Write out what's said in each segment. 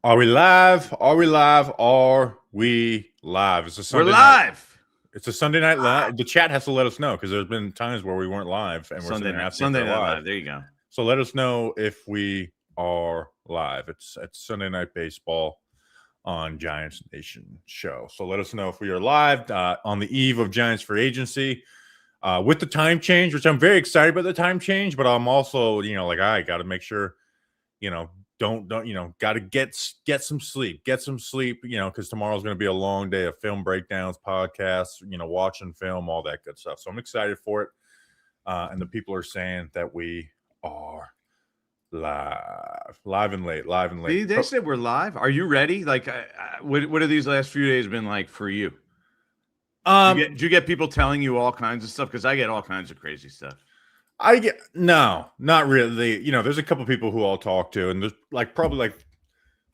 Are we live? Are we live? Are we live? It's a We're Sunday live. Night. It's a Sunday night live. The chat has to let us know because there's been times where we weren't live and we're Sunday sitting there night, asking Sunday if night they're live. There you go. So let us know if we are live. It's Sunday Night Baseball on Giants Nation show. So let us know if we are live on the eve of Giants free agency with the time change, which I'm very excited about the time change, but I'm also, I got to make sure, don't got to get some sleep, because tomorrow's going to be a long day of film breakdowns, podcasts, watching film, all that good stuff. So I'm excited for it. And the people are saying that we are live and late. They said we're live. Are you ready? Like, what have these last few days been like for you? Do you get people telling you all kinds of stuff? Because I get all kinds of crazy stuff. No, not really. There's a couple people who I'll talk to, and there's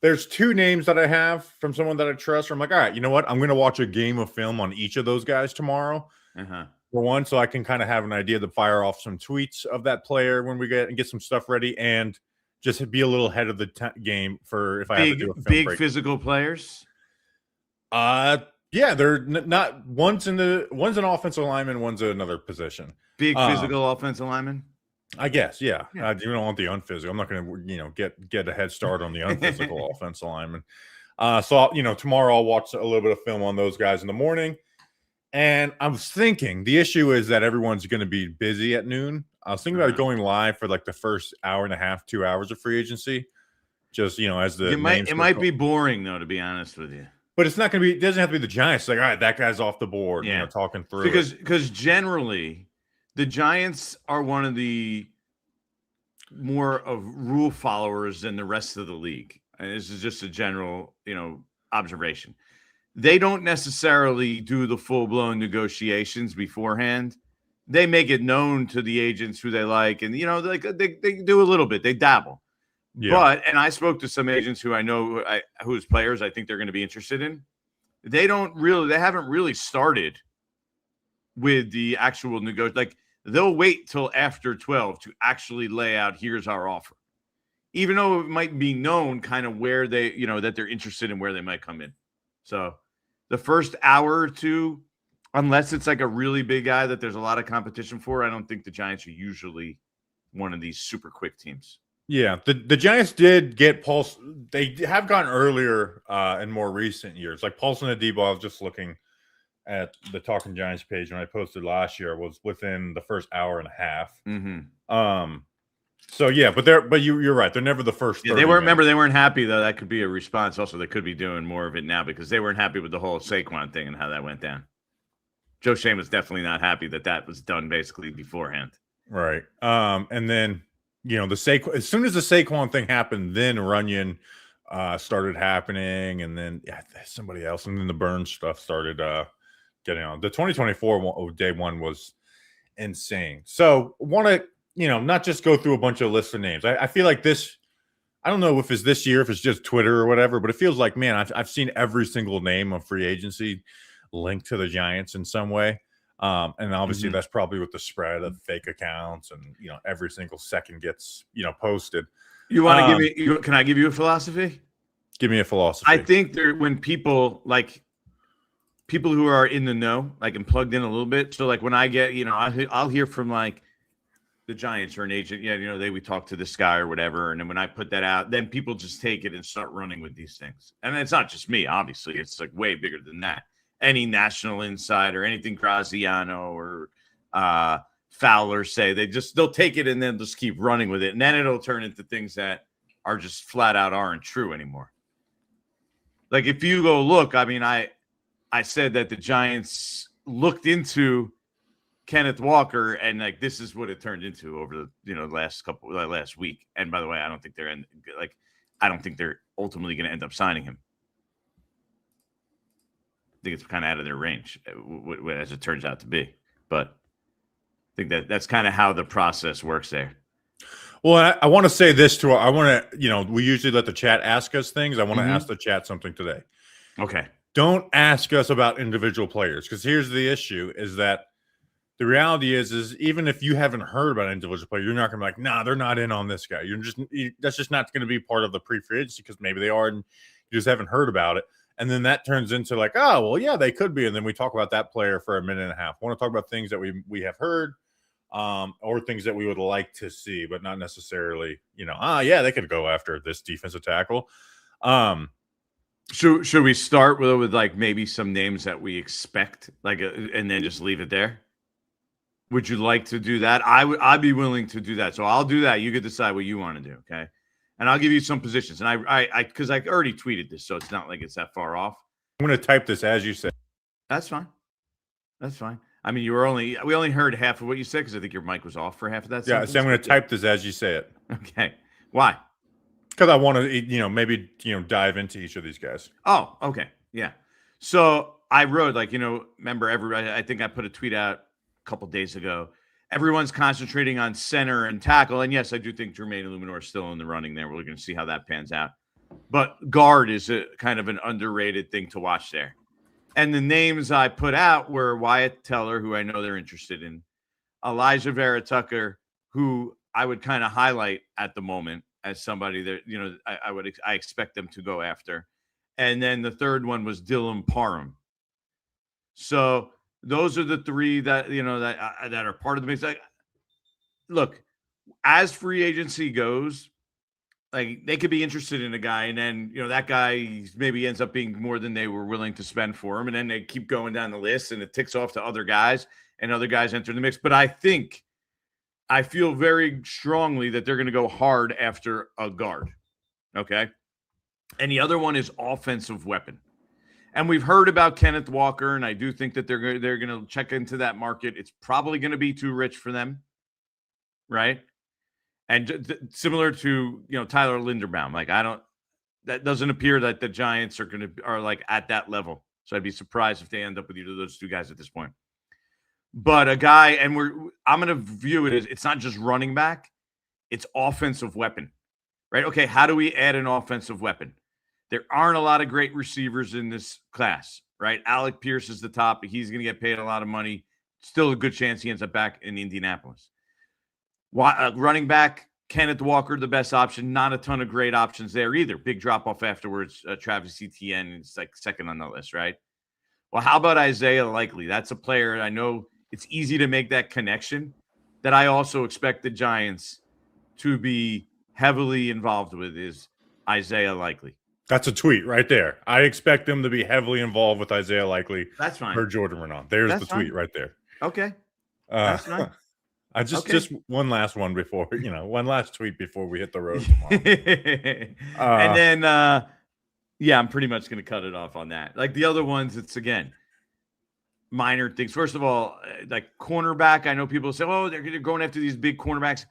there's two names that I have from someone that I trust. Where I'm like, all right, you know what? I'm going to watch a game of film on each of those guys tomorrow. For one, so I can kind of have an idea to fire off some tweets of that player when we get some stuff ready, and just be a little ahead of the game for if I have to do a film big break. Physical players. Yeah, they're not. One's an offensive lineman, one's another position. Big physical offensive lineman. I guess, yeah. You don't want the unphysical. I'm not going to, get a head start on the unphysical offensive lineman. So tomorrow I'll watch a little bit of film on those guys in the morning. And I was thinking the issue is that everyone's going to be busy at noon. I was thinking about going live for like the first hour and a half, 2 hours of free agency. Just as the it might be boring though, to be honest with you. But it's not going to be. It doesn't have to be the Giants. It's like, all right, that guy's off the board. Talking through because generally the Giants are one of the more of rule followers than the rest of the league. And this is just a general, observation. They don't necessarily do the full-blown negotiations beforehand. They make it known to the agents who they like, and they do a little bit. They dabble. Yeah. And I spoke to some agents who I know whose players I think they're going to be interested in. They haven't really started with the actual negotiation. Like, they'll wait till after 12 to actually lay out, here's our offer. Even though it might be known kind of where they, that they're interested in where they might come in. So the first hour or two, unless it's like a really big guy that there's a lot of competition for, I don't think the Giants are usually one of these super quick teams. Yeah, the Giants did get Paulson. They have gone earlier in more recent years. Like Paulson and Adebo, I was just looking at the Talking Giants page when I posted last year, was within the first hour and a half. Mm-hmm. So yeah, but you're right. They're never the first. Yeah, they weren't. Remember, they weren't happy though. That could be a response. Also, they could be doing more of it now because they weren't happy with the whole Saquon thing and how that went down. Joe Shane was definitely not happy that was done basically beforehand. Right. And then the Saquon. As soon as the Saquon thing happened, then Runyon started happening, and then somebody else, and then the Burns stuff started getting on. The 2024 day one was insane. So want to. Not just go through a bunch of lists of names. I feel like this, I don't know if it's this year, if it's just Twitter or whatever, but it feels like, man, I've seen every single name of free agency linked to the Giants in some way. And obviously that's probably with the spread of fake accounts and, every single second gets, posted. You want to give me, can I give you a philosophy? Give me a philosophy. I think when people who are in the know, like, and plugged in a little bit. So like when I get, I'll hear from like, the Giants or an agent, we talk to this guy or whatever. And then when I put that out, then people just take it and start running with these things. And it's not just me, obviously. It's like way bigger than that. Any national insider, anything Graziano or Fowler say, they'll take it and then just keep running with it. And then it'll turn into things that are just flat out aren't true anymore. Like if you go look, I mean, I said that the Giants looked into Kenneth Walker, and like this is what it turned into over the last week. And by the way, I don't think they're ultimately going to end up signing him. I think it's kind of out of their range, as it turns out to be. But I think that's kind of how the process works there. Well, I want to say this we usually let the chat ask us things. I want to ask the chat something today. Okay. Don't ask us about individual players, because here's the issue: is that the reality is even if you haven't heard about an individual player, you're not going to be like, nah, they're not in on this guy. That's just not going to be part of the pre-free agency because maybe they are and you just haven't heard about it. And then that turns into like, oh, well, yeah, they could be. And then we talk about that player for a minute and a half. I want to talk about things that we have heard or things that we would like to see, but not necessarily, yeah, they could go after this defensive tackle. Should we start with like maybe some names that we expect, like, and then just leave it there? Would you like to do that? I'd be willing to do that. So I'll do that. You could decide what you want to do, okay? And I'll give you some positions. And because I already tweeted this, so it's not like it's that far off. I'm going to type this as you said. That's fine. That's fine. I mean, we only heard half of what you said because I think your mic was off for half of that. Yeah, so I'm going to type this as you say it. Okay. Why? Because I want to, maybe, dive into each of these guys. Oh, okay. Yeah. So I wrote, like, remember, I think I put a tweet out a couple days ago. Everyone's concentrating on center and tackle. And yes, I do think Jermaine and Luminor are still in the running there. We're going to see how that pans out. But guard is a kind of an underrated thing to watch there. And the names I put out were Wyatt Teller, who I know they're interested in, Elijah Vera-Tucker, who I would kind of highlight at the moment as somebody that, I expect them to go after. And then the third one was Dylan Parham. So those are the three that, that are part of the mix. Like, look, as free agency goes, like, they could be interested in a guy, and then, that guy maybe ends up being more than they were willing to spend for him. And then they keep going down the list and it ticks off to other guys and other guys enter the mix. But I feel very strongly that they're going to go hard after a guard. Okay. And the other one is offensive weapon. And we've heard about Kenneth Walker, and I do think that they're going to check into that market. It's probably going to be too rich for them, right? And similar to Tyler Linderbaum, like that doesn't appear that the Giants are like at that level. So I'd be surprised if they end up with either of those two guys at this point. But a guy, and I'm going to view it as it's not just running back, it's offensive weapon, right? Okay, how do we add an offensive weapon? There aren't a lot of great receivers in this class, right? Alec Pierce is the top. He's going to get paid a lot of money. Still a good chance he ends up back in Indianapolis. Running back, Kenneth Walker, the best option. Not a ton of great options there either. Big drop-off afterwards. Travis Etienne is like second on the list, right? Well, how about Isaiah Likely? That's a player I know it's easy to make that connection that I also expect the Giants to be heavily involved with is Isaiah Likely. That's a tweet right there. I expect them to be heavily involved with Isaiah Likely. That's fine. Or Jordan Raanan. There's the tweet right there. Okay. That's fine. I just one last one before, one last tweet before we hit the road tomorrow. And then, I'm pretty much going to cut it off on that. Like the other ones, it's again, minor things. First of all, like cornerback, I know people say, oh, they're going after these big cornerbacks.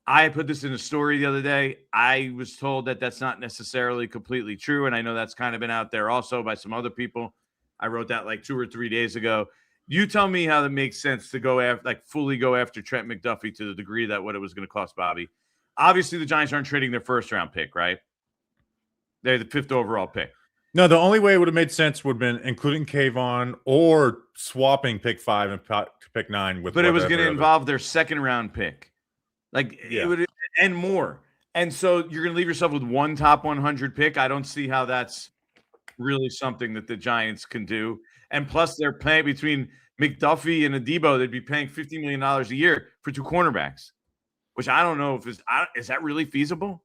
I put this in a story the other day. I was told that that's not necessarily completely true. And I know that's kind of been out there also by some other people. I wrote that like 2 or 3 days ago. You tell me how that makes sense to go after, like fully go after Trent McDuffie to the degree that what it was going to cost Bobby. Obviously, the Giants aren't trading their first round pick, right? They're the 5th overall pick. No, the only way it would have made sense would have been including Kayvon or swapping pick 5 and pick 9 with. But it was going to involve their 2nd round pick. Like it would and more. And so you're going to leave yourself with one top 100 pick. I don't see how that's really something that the Giants can do. And plus they're paying between McDuffie and Adebo, they'd be paying $50 million a year for 2 cornerbacks, which I don't know if is that really feasible?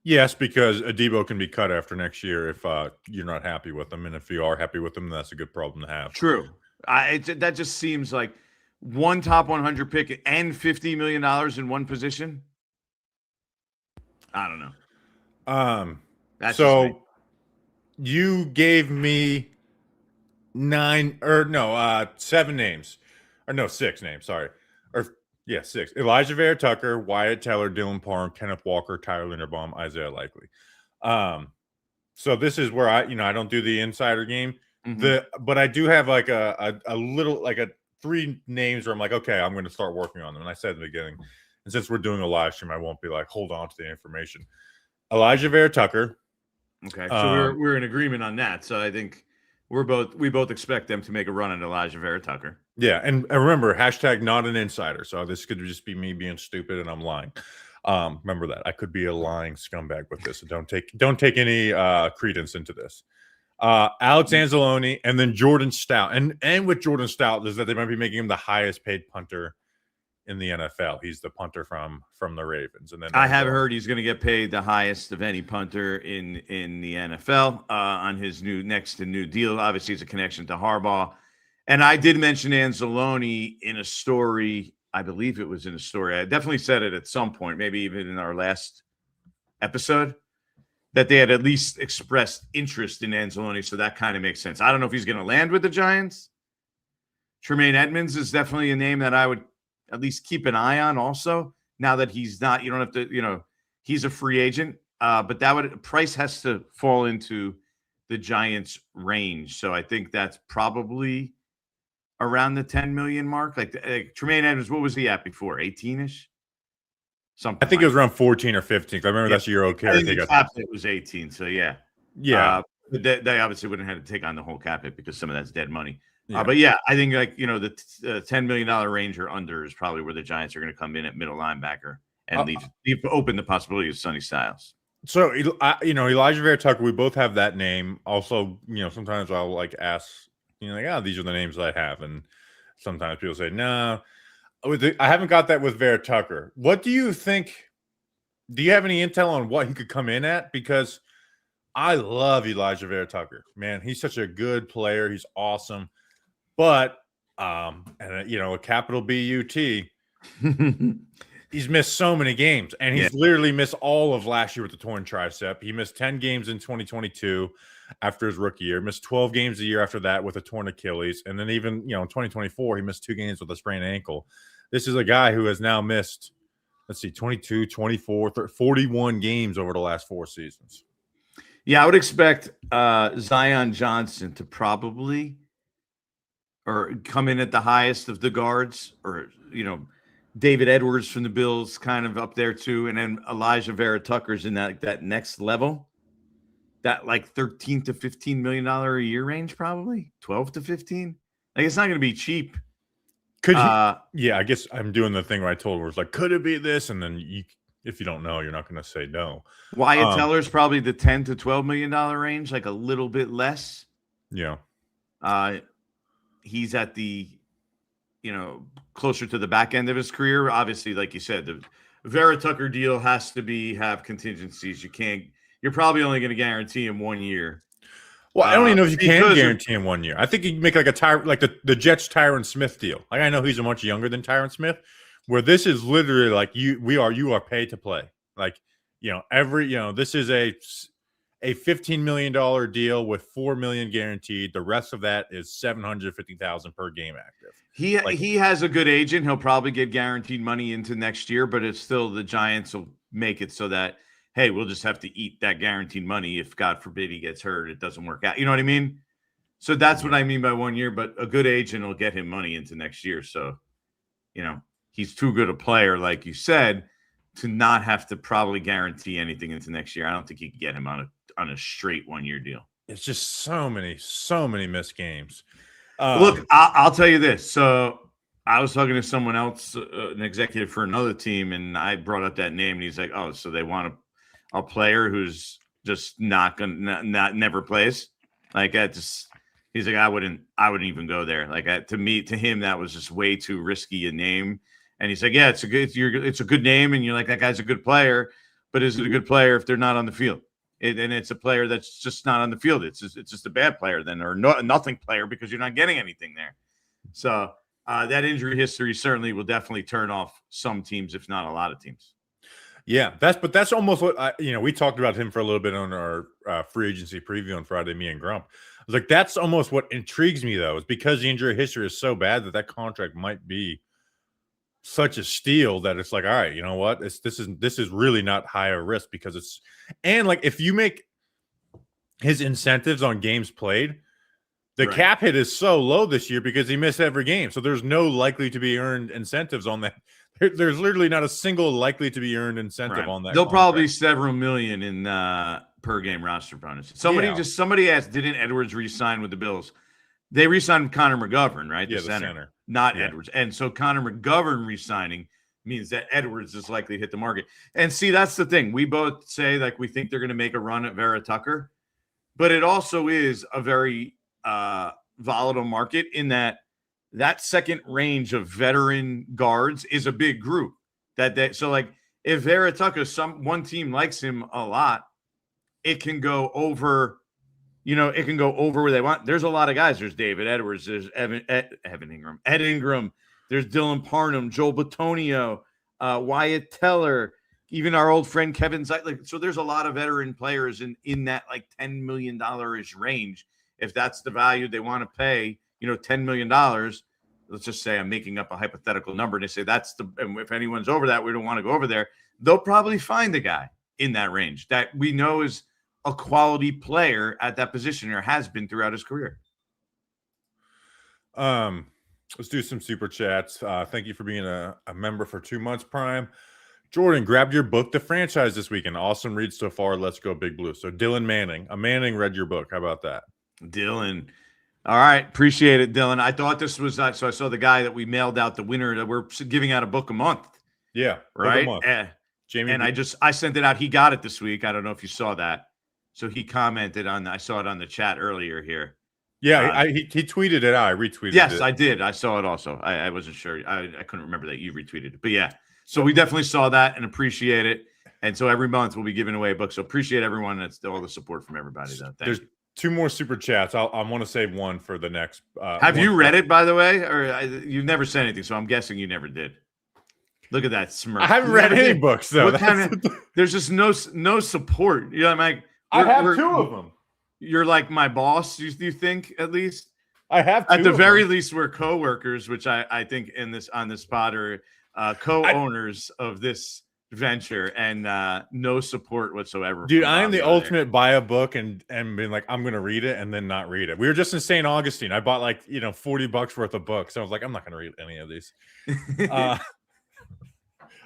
Yes, because Adebo can be cut after next year if you're not happy with them. And if you are happy with them, that's a good problem to have. True. That just seems like one top 100 pick and $50 million in one position. I don't know. So you gave me 7 names. Or no, 6 names, sorry. 6. Elijah Vera-Tucker, Wyatt Teller, Dylan Parham, Kenneth Walker, Tyler Linderbaum, Isaiah Likely. So this is where I don't do the insider game. Mm-hmm. But I do have like a little like a 3 names where I'm like, okay, I'm going to start working on them. And I said in the beginning, and since we're doing a live stream, I won't be like, hold on to the information. Elijah Vera-Tucker. Okay, so we're in agreement on that. So I think we both expect them to make a run at Elijah Vera-Tucker. Yeah, and remember, hashtag not an insider. So this could just be me being stupid and I'm lying. Remember that. I could be a lying scumbag with this. So don't take any credence into this. Alex Anzalone and then Jordan Stout. And with Jordan Stout is that they might be making him the highest paid punter in the NFL. He's the punter from the Ravens. And then I have heard he's going to get paid the highest of any punter in the NFL on his new deal. Obviously, it's a connection to Harbaugh. And I did mention Anzalone in a story. I believe it was in a story. I definitely said it at some point, maybe even in our last episode, that they had at least expressed interest in Anzalone. So that kind of makes sense. I don't know if he's going to land with the Giants. Tremaine Edmonds is definitely a name that I would at least keep an eye on also. Now that he's not, you don't have to, he's a free agent. But price has to fall into the Giants range. So I think that's probably around the 10 million mark. Like Tremaine Edmonds, what was he at before? 18-ish? Something. I think it was around 14 or 15. I remember that's the year okay. I think the cap hit was 18. So yeah. Yeah. They obviously wouldn't have had to take on the whole cap hit because some of that's dead money. Yeah. But yeah, I think the $10 million range or under is probably where the Giants are going to come in at middle linebacker and leave open the possibility of Sonny Styles. So, Elijah Vera-Tucker, we both have that name. Also, sometimes I'll ask, these are the names I have. And sometimes people say, no, I haven't got that with Vera-Tucker. What do you think? Do you have any intel on what he could come in at? Because I love Elijah Vera-Tucker. Man, he's such a good player. He's awesome. But, a capital B-U-T, he's missed so many games. And he's literally missed all of last year with the torn tricep. He missed 10 games in 2022 after his rookie year. Missed 12 games a year after that with a torn Achilles. And then even, in 2024, he missed 2 games with a sprained ankle. This is a guy who has now missed, 22, 24, 41 games over the last 4 seasons. Yeah, I would expect Zion Johnson to probably or come in at the highest of the guards, or, David Edwards from the Bills kind of up there too. And then Elijah Vera-Tucker's in that next level, that $13 to $15 million a year range, probably 12 to 15. It's not going to be cheap. Could you? Yeah, I guess I'm doing the thing where I told her, it's could it be this? And then if you don't know, you're not going to say no. Wyatt Teller's probably the 10 to $12 million range, a little bit less. Yeah. He's at the, closer to the back end of his career. Obviously, like you said, the Vera-Tucker deal has to have contingencies. You're probably only going to guarantee him 1 year. Well, I don't even know if you can guarantee him 1 year. I think you can make the Jets Tyron Smith deal. I know he's much younger than Tyron Smith, where this is literally you are paid to play. This is a $15 million deal with $4 million guaranteed. The rest of that is $750,000 per game active. He has a good agent. He'll probably get guaranteed money into next year, but it's still the Giants will make it so that, hey, we'll just have to eat that guaranteed money if, God forbid, he gets hurt, it doesn't work out. You know what I mean? So that's what I mean by 1 year, but a good agent will get him money into next year. So, he's too good a player, like you said, to not have to probably guarantee anything into next year. I don't think you can get him on a straight 1 year deal. It's just so many missed games. Look, I'll tell you this. So I was talking to someone else, an executive for another team, and I brought up that name, and he's like, "Oh, so they want a player who's just not never plays?" He's like, I wouldn't even go there. To him, that was just way too risky a name. And he's like, yeah, it's a good name, and you're like, that guy's a good player, but is it a good player if they're not on the field? And it's a player that's just not on the field. It's just a bad player then, or nothing player, because you're not getting anything there. So that injury history certainly will definitely turn off some teams, if not a lot of teams. Yeah, that's almost what we talked about him for a little bit on our free agency preview on Friday, me and Grump. I was like, that's almost what intrigues me, though, is because the injury history is so bad that contract might be such a steal that it's all right, you know what? This is really not higher risk, because if you make his incentives on games played, the cap hit is so low this year because he missed every game. So there's no likely to be earned incentives on that. There's literally not a single likely to be earned incentive on that. There'll probably be several million in per game roster bonus. Somebody asked, didn't Edwards re-sign with the Bills? They re-signed Connor McGovern, right? Yeah, the center. Not Edwards. And so Connor McGovern re-signing means that Edwards is likely to hit the market. And see, that's the thing. We both say like we think they're going to make a run at Vera-Tucker, but it also is a very volatile market in that second range of veteran guards is a big group. So like if Vera-Tucker, one team likes him a lot, it can go over. It can go over where they want. There's a lot of guys. There's David Edwards. There's Ed Ingram. There's Dylan Parham, Joel Bitonio, Wyatt Teller, even our old friend Kevin Zeitlin. So there's a lot of veteran players in that like $10 million ish range. If that's the value they want to pay, $10 million. Let's just say I'm making up a hypothetical number. And they say and if anyone's over that, we don't want to go over there. They'll probably find a guy in that range that we know is a quality player at that position or has been throughout his career. Let's do some super chats. Thank you for being a member for 2 months, Prime. Jordan, grabbed your book, The Franchise, this weekend. Awesome read so far. Let's go Big Blue. So Dylan Manning read your book. How about that? Dylan. All right. Appreciate it, Dylan. I thought this was, so I saw the guy that we mailed out the winner that we're giving out a book a month. Yeah. Right. Book a month. Jamie. And I sent it out. He got it this week. I don't know if you saw that. So he commented I saw it on the chat earlier here. Yeah, he tweeted it out. I retweeted it. Yes, I did. I saw it also. I wasn't sure. I couldn't remember that you retweeted it. But yeah, so we definitely saw that and appreciate it. And so every month we'll be giving away a book. So appreciate everyone. That's all the support from everybody. There's 2 more super chats. I want to save one for the next. Have you read it, by the way? Or you've never said anything, so I'm guessing you never did. Look at that smirk. I haven't read any books, though. There's just no support. I'm like, I have 2 of them. You're like my boss, you think, at least? I have 2 at the very least, we're co-workers, which I think on this spot are co-owners of this venture, and no support whatsoever. Dude, I am the ultimate buy a book and being like, I'm gonna read it and then not read it. We were just in St. Augustine. I bought like $40 worth of books. So I was like, I'm not gonna read any of these.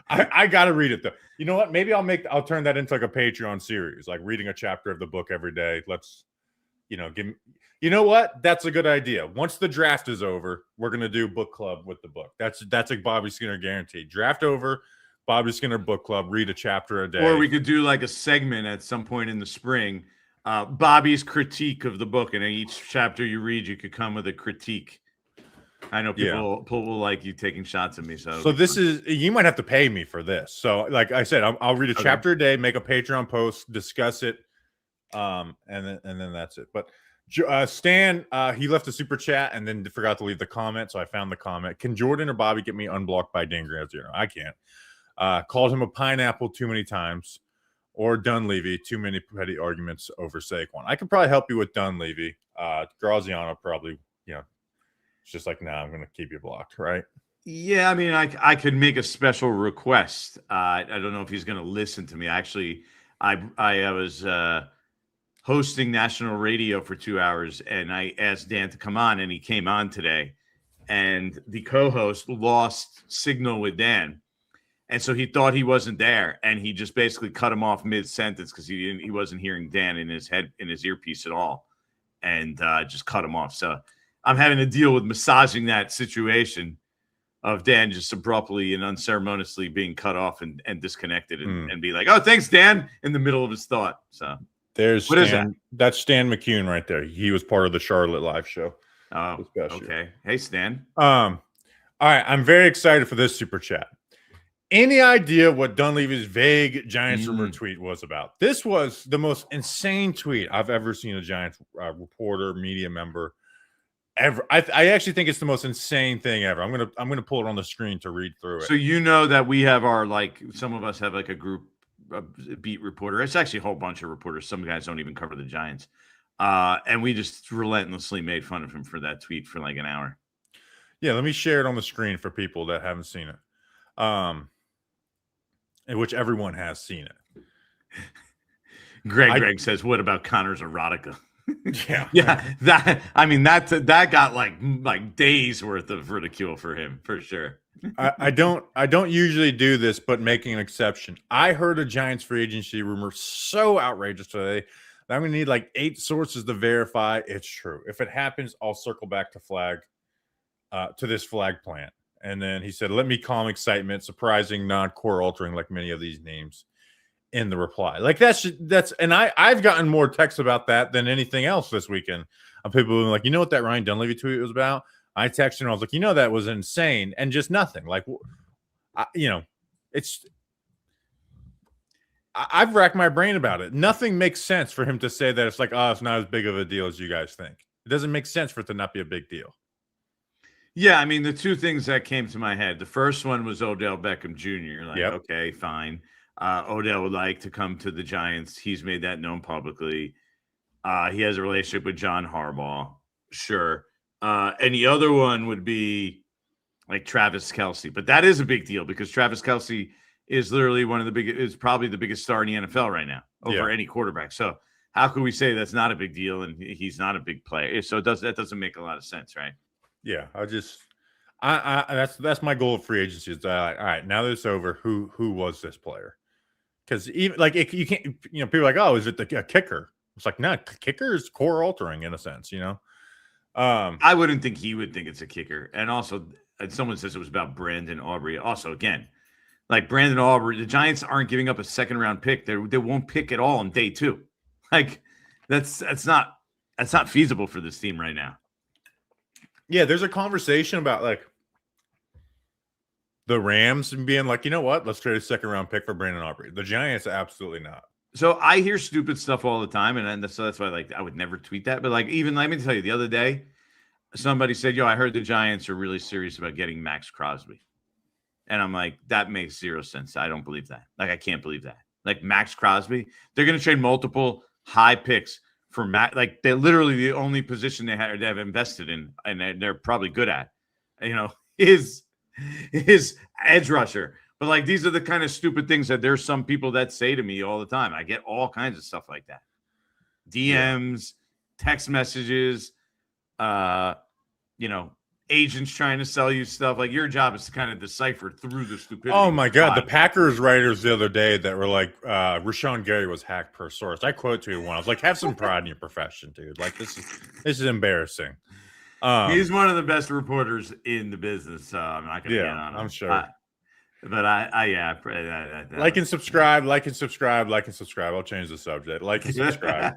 I gotta read it though. You know what? Maybe I'll turn that into like a Patreon series, like reading a chapter of the book every day. Let's, give me. You know what? That's a good idea. Once the draft is over, we're gonna do book club with the book. That's a Bobby Skinner guarantee. Draft over, Bobby Skinner book club. Read a chapter a day. Or we could do like a segment at some point in the spring. Bobby's critique of the book, and in each chapter you read, you could come with a critique. I know people will like you taking shots at me. So this is, you might have to pay me for this. So like I said, I'll read a chapter a day, make a Patreon post, discuss it. And then that's it. But Stan, he left a super chat and then forgot to leave the comment. So I found the comment. Can Jordan or Bobby get me unblocked by Dinger? I can't. Called him a pineapple too many times, or Dunleavy, too many petty arguments over Saquon. I could probably help you with Dunleavy. Graziano probably, it's just like, I'm going to keep you blocked, right? Yeah, I mean, I could make a special request. I don't know if he's going to listen to me. Actually, I was hosting national radio for 2 hours, and I asked Dan to come on, and he came on today. And the co-host lost signal with Dan, and so he thought he wasn't there, and he just basically cut him off mid-sentence because he wasn't hearing Dan in his earpiece at all, and just cut him off. So I'm having to deal with massaging that situation of Dan just abruptly and unceremoniously being cut off and disconnected and be like, oh, thanks, Dan, in the middle of his thought. So there's What Stan, is that? That's Stan McCune right there. He was part of the Charlotte live show. Oh, okay. Hey, Stan. All right. I'm very excited for this super chat. Any idea what Dunleavy's vague Giants rumor tweet was about? This was the most insane tweet I've ever seen a Giants reporter, media member ever. I actually think it's the most insane thing ever. I'm gonna pull it on the screen to read through it. So you know that we have our some of us have like a group beat reporter. It's actually a whole bunch of reporters. Some guys don't even cover the Giants, and we just relentlessly made fun of him for that tweet for like an hour. Yeah, let me share it on the screen for people that haven't seen it, in which everyone has seen it. Greg says, "What about Connor's erotica?" Yeah. That got like days worth of ridicule for him for sure. I don't usually do this, but making an exception. I heard a Giants free agency rumor so outrageous today I'm going to need like 8 sources to verify it's true. If it happens, I'll circle back to this flag plant. And then he said, let me calm excitement, surprising, non-core altering like many of these names in the reply. Like that's, and I've gotten more texts about that than anything else this weekend. People were like, you know what that Ryan Dunleavy tweet was about? I texted and I was like, that was insane. And just nothing. Like, I've racked my brain about it. Nothing makes sense for him to say that it's like, oh, it's not as big of a deal as you guys think. It doesn't make sense for it to not be a big deal. Yeah, I mean, the two things that came to my head. The first one was Odell Beckham Jr. Like, okay, fine. Odell would like to come to the Giants. He's made that known publicly. He has a relationship with John Harbaugh. Sure. And the other one would be like Travis Kelce. But that is a big deal because Travis Kelce is literally is probably the biggest star in the NFL right now over any quarterback. So how could we say that's not a big deal and he's not a big player? So that doesn't make a lot of sense, right? Yeah, that's my goal of free agency is that all right, now that it's over, who was this player? Because even like you can't, people are like, oh, is it a kicker? It's like, no, kicker is core altering in a sense, I wouldn't think he would think it's a kicker. And also, someone says it was about Brandon Aubrey. Also, again, like Brandon Aubrey, the Giants aren't giving up a second round pick. They won't pick at all on day 2. Like that's not feasible for this team right now. Yeah, there's a conversation about like the Rams being like, you know what? Let's trade a second round pick for Brandon Aubrey. The Giants, absolutely not. So I hear stupid stuff all the time, and so that's why I would never tweet that. But like, even let me tell you, the other day, somebody said, "Yo, I heard the Giants are really serious about getting Max Crosby," and I'm like, that makes zero sense. I don't believe that. Like, I can't believe that. Like Max Crosby, they're going to trade multiple high picks for Max. Like they're literally the only position they have invested in, and they're probably good at. Is edge rusher. But like these are the kind of stupid things that there's some people that say to me all the time. I get all kinds of stuff like that. DMs, text messages, agents trying to sell you stuff. Like your job is to kind of decipher through the stupidity. Oh my God. The Packers writers the other day that were like, Rashawn Gary was hacked per source. I quote tweeted one. I was like, have some pride in your profession, dude. Like this is embarrassing. He's one of the best reporters in the business. So I'm not going to get on him. I'm sure. But I like and subscribe. I'll change the subject. Like and subscribe.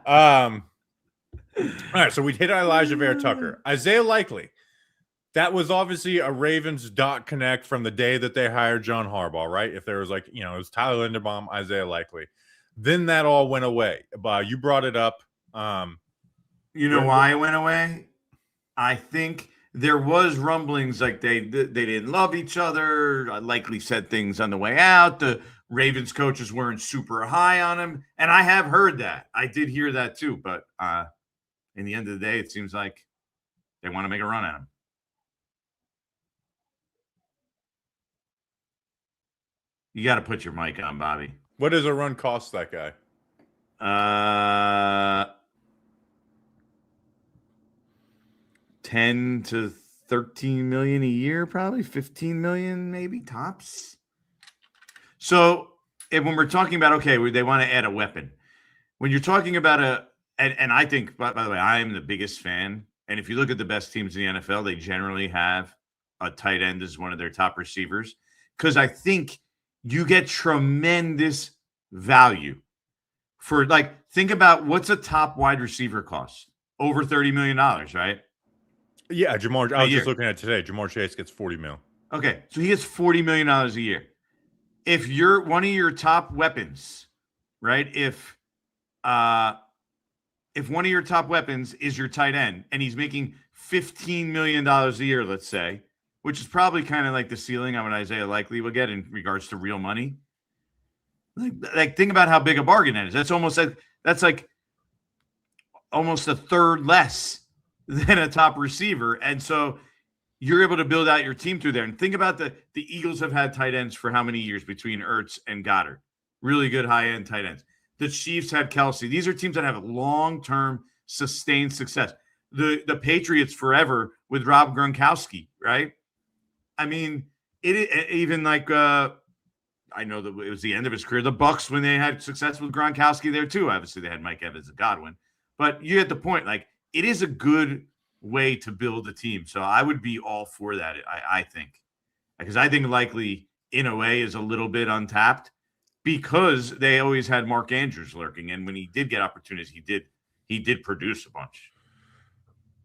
All right, so we hit Elijah Vera-Tucker. Isaiah Likely. That was obviously a Ravens .connect from the day that they hired John Harbaugh, right? If there was like, it was Tyler Linderbaum, Isaiah Likely. Then that all went away. You brought it up. You know why it went away? I think there was rumblings like they didn't love each other. I Likely said things on the way out. The Ravens coaches weren't super high on him. And I have heard that. I did hear that too. But in the end of the day, it seems like they want to make a run at him. You got to put your mic on, Bobby. What does a run cost that guy? 10 to 13 million a year, probably 15 million, maybe tops. So when we're talking about, okay, they want to add a weapon. When you're talking about and I think, by the way, I am the biggest fan. And if you look at the best teams in the NFL, they generally have a tight end as one of their top receivers. Because I think you get tremendous value for think about what's a top wide receiver cost. Over $30 million, right? Yeah, Jamar. I was just looking at it today. Jamar Chase gets $40 million. Okay, so he gets $40 million a year. If you're one of your top weapons, right? If one of your top weapons is your tight end, and he's making $15 million a year, let's say, which is probably kind of like the ceiling on what Isaiah Likely will get in regards to real money. Like think about how big a bargain that is. That's almost almost a third less than a top receiver. And so you're able to build out your team through there. And think about the Eagles have had tight ends for how many years between Ertz and Goddard? Really good high-end tight ends. The Chiefs had Kelce. These are teams that have long-term sustained success. The Patriots forever with Rob Gronkowski, right? I mean, even like I know that it was the end of his career. The Bucks, when they had success with Gronkowski there too, obviously they had Mike Evans and Godwin. But you get the point. Like, it is a good way to build a team. So I would be all for that, I think. Because I think likely in a way is a little bit untapped because they always had Mark Andrews lurking. And when he did get opportunities, he did produce a bunch.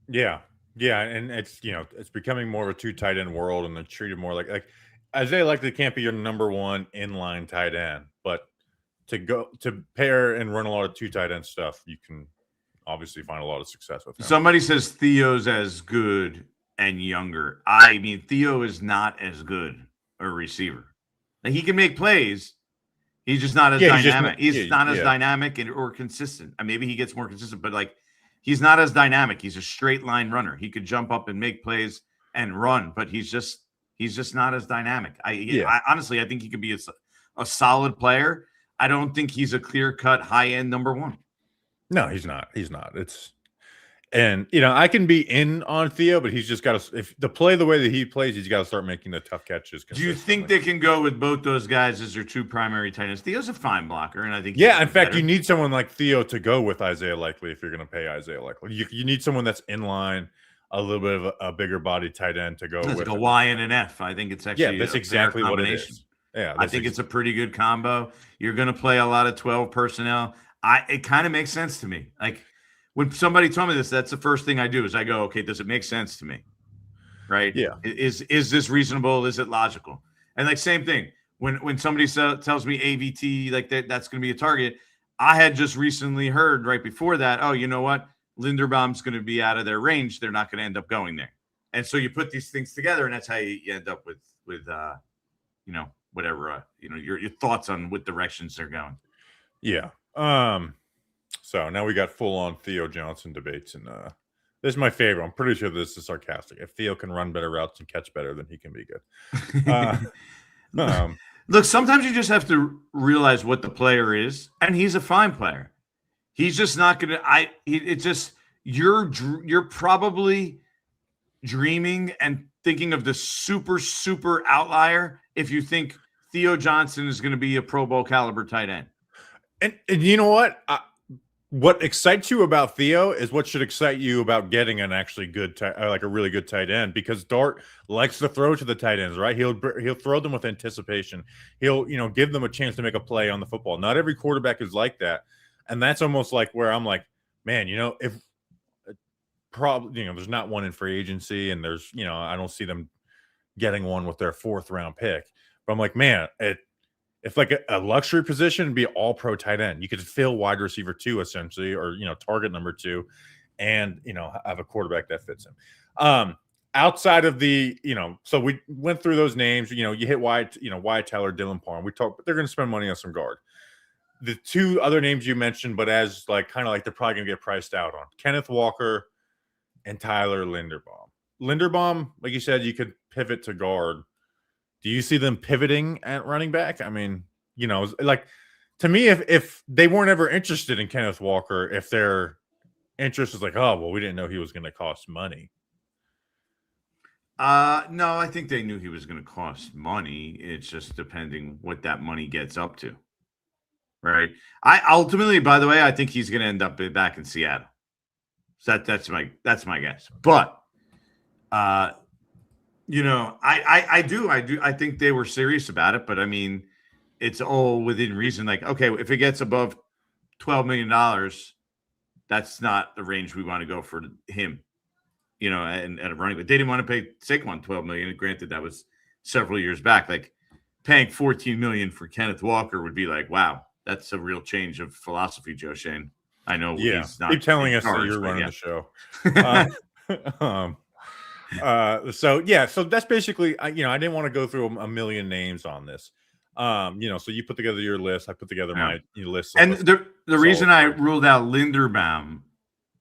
Yeah. Yeah. And it's, it's becoming more of a 2 tight end world, and they're treated more like Isaiah likely can't be your number 1 inline tight end, but to pair and run a lot of 2 tight end stuff, you can obviously find a lot of success with him. Somebody says Theo's as good and younger. I mean, Theo is not as good a receiver. Like, he can make plays. He's just not as dynamic. He's not as dynamic or consistent. And maybe he gets more consistent, but like, he's not as dynamic. He's a straight line runner. He could jump up and make plays and run, but he's just not as dynamic. I honestly, I think he could be a solid player. I don't think he's a clear-cut high-end number 1. No, he's not. And I can be in on Theo, but he's just got to, if to play the way that he plays, he's got to start making the tough catches. Do you think they can go with both those guys as their 2 primary tight ends? Theo's a fine blocker, and I think in fact, you need someone like Theo to go with Isaiah Likely if you're going to pay Isaiah Likely. You need someone that's in line, a little bit of a bigger body tight end to go with. Like a Y and an F. I think it's actually that's exactly what it is. Yeah, I think it's a pretty good combo. You're going to play a lot of 12 personnel. It kind of makes sense to me. Like, when somebody told me this, that's the first thing I do is I go, okay, does it make sense to me? Right? Yeah. Is this reasonable? Is it logical? And like, same thing. When somebody tells me AVT, like that's going to be a target, I had just recently heard right before that, oh, you know what? Linderbaum's going to be out of their range. They're not going to end up going there. And so you put these things together, and that's how you end up with whatever, your thoughts on what directions they're going. Yeah. So now we got full on Theo Johnson debates, and this is my favorite. I'm pretty sure this is sarcastic. If Theo can run better routes and catch better, then he can be good. Look, sometimes you just have to realize what the player is, and he's a fine player. He's just not going to. You're probably dreaming and thinking of the super, super outlier if you think Theo Johnson is going to be a Pro Bowl caliber tight end. And you know what? What excites you about Theo is what should excite you about getting an actually good, like a really good tight end, because Dart likes to throw to the tight ends, right? He'll throw them with anticipation. He'll give them a chance to make a play on the football. Not every quarterback is like that, and that's almost like where I'm like, man, if probably there's not one in free agency, and there's I don't see them getting one with their 4th round pick, but I'm like, man, if like a luxury position, be all pro tight end. You could fill wide receiver 2 essentially, or target number 2, and have a quarterback that fits him. Outside of the so we went through those names. You hit Wyatt Teller, Dylan Parham. We talked, but they're going to spend money on some guard. The 2 other names you mentioned, but as like kind of like they're probably going to get priced out on, Kenneth Walker and Tyler Linderbaum. Linderbaum, like you said, you could pivot to guard. Do you see them pivoting at running back? I mean, like, to me, if they weren't ever interested in Kenneth Walker, if their interest is like, oh, well, we didn't know he was going to cost money. No, I think they knew he was going to cost money. It's just depending what that money gets up to. Right. I ultimately, by the way, I think he's going to end up back in Seattle. So that's my guess. But, I think they were serious about it, but I mean, it's all within reason. Like, okay, if it gets above $12 million, that's not the range we want to go for him, and a running back. They didn't want to pay Saquon $12 million. Granted, that was several years back. Like, paying $14 million for Kenneth Walker would be like, wow, that's a real change of philosophy, Joe Shane. I know. Yeah. He's not keep telling us that you're running the show. So that's basically, I didn't want to go through a million names on this. So you put together your list, I put together my list. And the reason I ruled out Linderbaum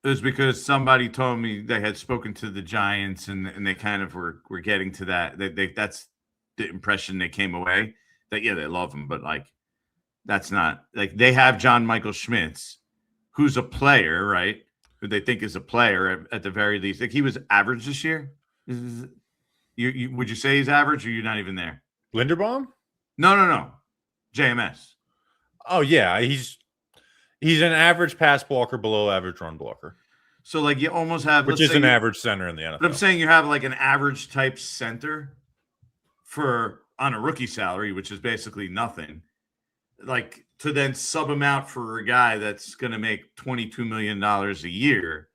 is because somebody told me they had spoken to the Giants and they kind of were getting to that. That's the impression they came away that, they love him, but like, that's not like they have John Michael Schmitz, who's a player, right? Who they think is a player at the very least. Like, he was average this year. Would you say he's average, or you're not even there? Linderbaum? No. JMS. Oh yeah, he's an average pass blocker, below average run blocker, So like you almost have, which let's is say an average center in the but I'm NFL. saying you have like an average type center on a rookie salary, which is basically nothing. Like to then sub him out for a guy that's going to make $22 million a year.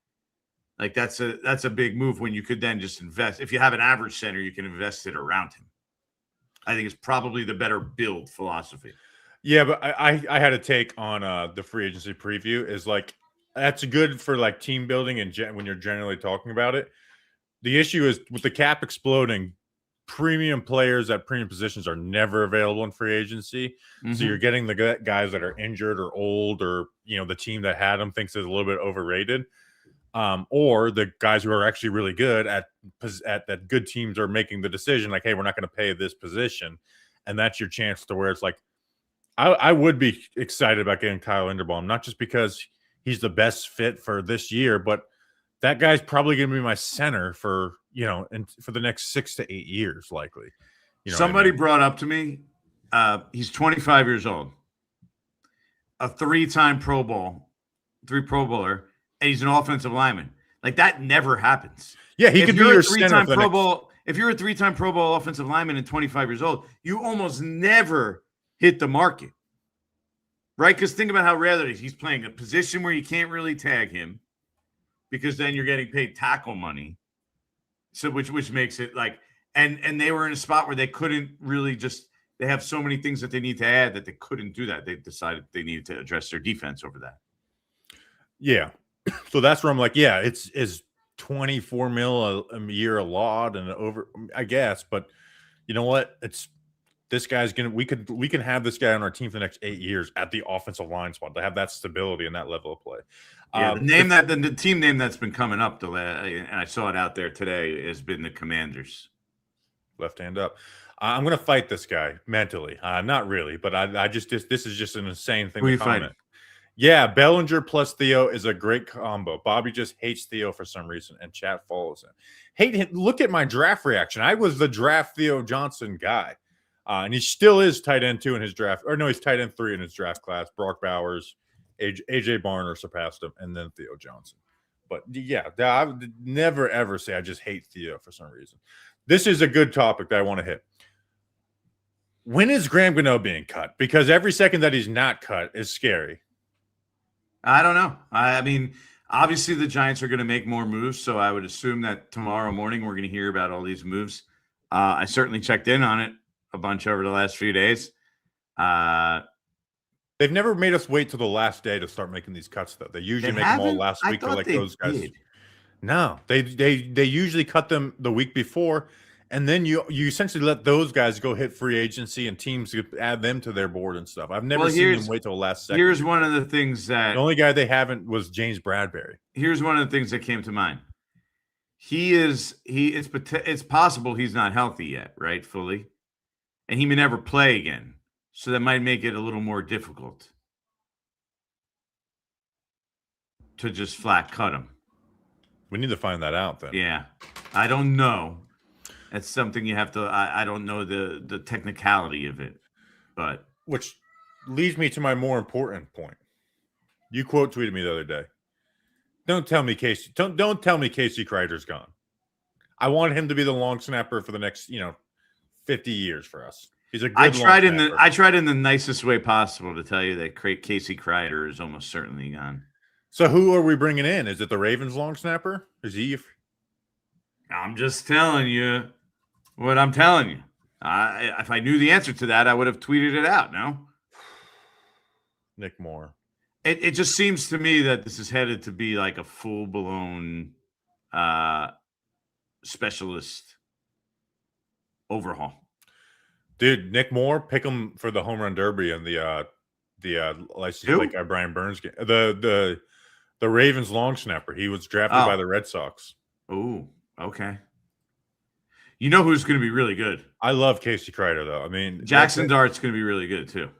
Like that's a big move when you could then just invest. If you have an average center, you can invest it around him. I think it's probably the better build philosophy. Yeah, but I had a take on the free agency preview. Is like that's good for like team building and when you're generally talking about it. The issue is with the cap exploding, premium players at premium positions are never available in free agency. Mm-hmm. So you're getting the guys that are injured or old, or the team that had them thinks is a little bit overrated, or the guys who are actually really good at that good teams are making the decision like, hey, we're not going to pay this position, and that's your chance to where it's like, I would be excited about getting Kyle Linderbaum, not just because he's the best fit for this year, but that guy's probably going to be my center for and for the next 6 to 8 years, likely. Somebody brought up to me, he's 25 years old, a three-time Pro Bowler, and he's an offensive lineman. Like that never happens. Yeah, he could be your center for the next. If you're a three-time Pro Bowl offensive lineman and 25 years old, you almost never hit the market, right? Because think about how rare that is. He's playing a position where you can't really tag him because then you're getting paid tackle money. So which makes it like, and they were in a spot where they couldn't really they have so many things that they need to add that they couldn't do that. They decided they needed to address their defense over that. Yeah. So that's where I'm like, yeah, it's 24 mil a year a lot and over, I guess, but you know what? This guy's we can have this guy on our team for the next 8 years at the offensive line spot to have that stability and that level of play. Yeah, the team name that's been coming up, and I saw it out there today, has been the Commanders. Left hand up. I'm going to fight this guy mentally. Not really, but this is just an insane thing. Who are you fighting? Yeah, Bellinger plus Theo is a great combo. Bobby just hates Theo for some reason, and chat follows him. Hate him. Look at my draft reaction. I was the draft Theo Johnson guy. And he still is tight end 2 in his draft. Or no, he's tight end 3 in his draft class. Brock Bowers, AJ Barner surpassed him, and then Theo Johnson. But yeah, I would never, ever say I just hate Theo for some reason. This is a good topic that I want to hit. When is Graham Gano being cut? Because every second that he's not cut is scary. I don't know. I mean, obviously the Giants are going to make more moves, so I would assume that tomorrow morning we're going to hear about all these moves. I certainly checked in on it a bunch over the last few days. They've never made us wait till the last day to start making these cuts, though. They usually make them all last week, or like those guys. Did. No, they usually cut them the week before, and then you essentially let those guys go hit free agency, and teams add them to their board and stuff. I've never seen them wait till the last second. Here's one of the things that the only guy they haven't was James Bradbury. Here's one of the things that came to mind. It's possible he's not healthy yet, right? Fully. And he may never play again. So that might make it a little more difficult to just flat cut him. We need to find that out then. Yeah. I don't know. That's something you have to I don't know the technicality of it. But which leads me to my more important point. You quote tweeted me the other day. Don't tell me Casey Kreider's gone. I want him to be the long snapper for the next, 50 years for us. He's a good I tried in the nicest way possible to tell you that Casey Kreider is almost certainly gone. So who are we bringing in? Is it the Ravens long snapper? Is he? I'm just telling you what I'm telling you. If I knew the answer to that, I would have tweeted it out. No, Nick Moore. It just seems to me that this is headed to be like a full-blown specialist overhaul. Dude, Nick Moore, pick him for the home run derby and the license plate guy Brian Burns game. The Ravens long snapper. He was drafted by the Red Sox. Oh, okay. You know who's going to be really good? I love Casey Kreider, though. I mean, Jackson Dart's going to be really good too.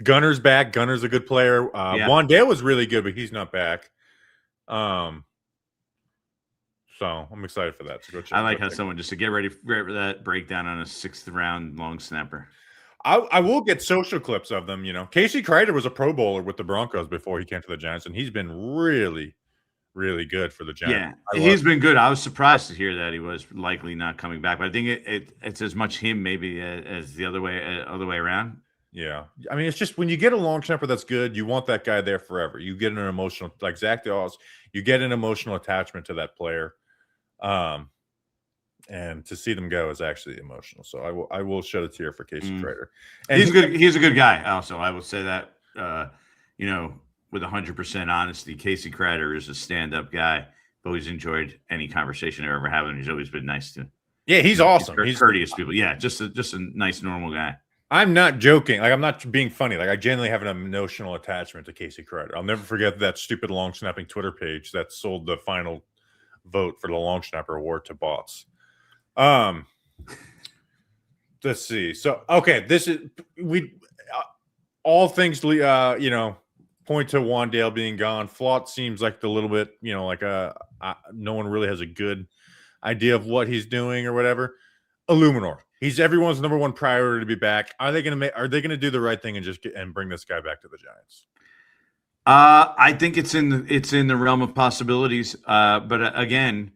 Gunner's back. Gunner's a good player. Wandale was really good, but he's not back. So I'm excited for that. So go check. I like how someone just to get ready for that breakdown on a 6th round long snapper. I will get social clips of them. Casey Crater was a Pro Bowler with the Broncos before he came to the Giants, and he's been really, really good for the Giants. Yeah, he's been good. I was surprised to hear that he was likely not coming back, but I think it's as much him maybe as the other way around. Yeah. I mean, it's just when you get a long snapper that's good, you want that guy there forever. You get an emotional, like Zach Dawes, you get an emotional attachment to that player. And to see them go is actually emotional. So I will shed a tear for Casey Crater. And he's good. He's a good guy. Also, I will say that, with 100% honesty, Casey Crater is a stand-up guy. I've always enjoyed any conversation I've ever had, and he's always been nice to. Yeah, he's awesome. He's courteous people. Yeah, just a nice, normal guy. I'm not joking. Like, I'm not being funny. Like, I genuinely have an emotional attachment to Casey Crater. I'll never forget that stupid long snapping Twitter page that sold the final vote for the long snapper award to bots. Let's see. So, okay, this is all things point to Wandale being gone. Flott seems like the little bit, like no one really has a good idea of what he's doing or whatever. Luminor. He's everyone's number one priority to be back. Are they going to do the right thing and bring this guy back to the Giants? I think it's in the realm of possibilities. But again,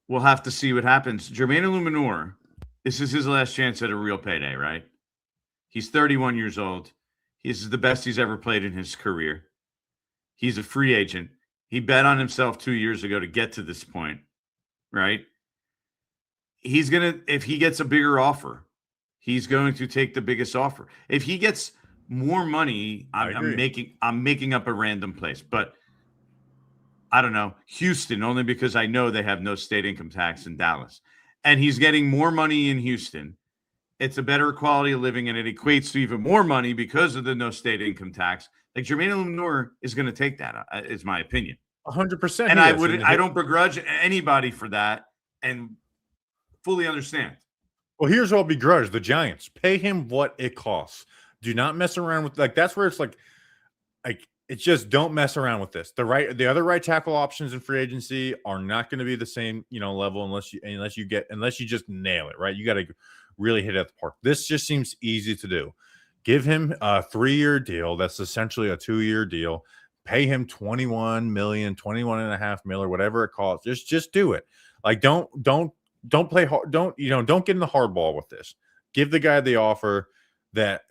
we'll have to see what happens. Jermaine Luminor, this is his last chance at a real payday, right? He's 31 years old. This is the best he's ever played in his career. He's a free agent. He bet on himself 2 years ago to get to this point, right? If he gets a bigger offer, he's going to take the biggest offer. If he gets more money, I'm making up a random place, but I don't know, Houston, only because I know they have no state income tax in Dallas, and he's getting more money in Houston. It's a better quality of living, and it equates to even more money because of the no state income tax. Like, Jermaine Luminor is going to take that, is my opinion. 100%. And I don't begrudge anybody for that, and fully understand. Well, here's what I'll begrudge: the Giants pay him what it costs. Do not mess around with that's where it's like it's just don't mess around with this. The other right tackle options in free agency are not going to be the same level unless you just nail it, right. You got to really hit it at the park. This just seems easy to do. Give him a 3-year deal that's essentially a 2-year deal. Pay him $21 million, $21.5 million, or whatever it costs. Just do it. Like, don't play hard. Don't get in the hardball with this. Give the guy the offer that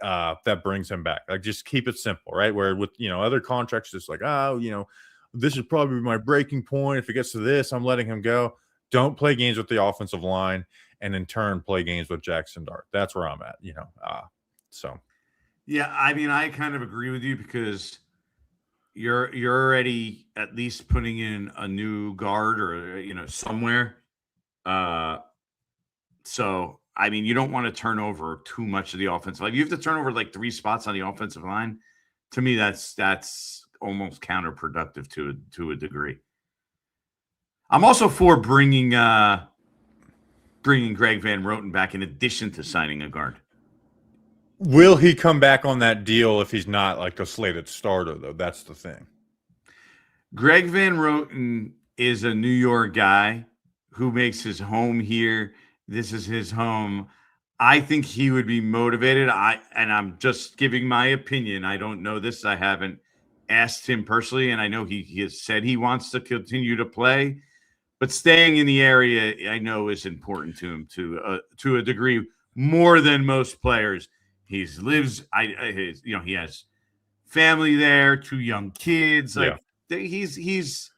brings him back. Like, just keep it simple, right? Where with other contracts, just like, this is probably my breaking point. If it gets to this, I'm letting him go. Don't play games with the offensive line, and in turn play games with Jackson Dart. That's where I'm at. So. Yeah, I mean, I kind of agree with you because you're already at least putting in a new guard or somewhere. So I mean, you don't want to turn over too much of the offensive line. You have to turn over like 3 spots on the offensive line. To me, that's almost counterproductive to a degree. I'm also for bringing Greg Van Roten back in addition to signing a guard. Will he come back on that deal if he's not like a slated starter, though? That's the thing. Greg Van Roten is a New York guy who makes his home here. This is his home. I think he would be motivated. And I'm just giving my opinion. I don't know this. I haven't asked him personally, and I know he has said he wants to continue to play. But staying in the area, I know, is important to him to a degree more than most players. He lives. He has family there, 2 young kids. He's.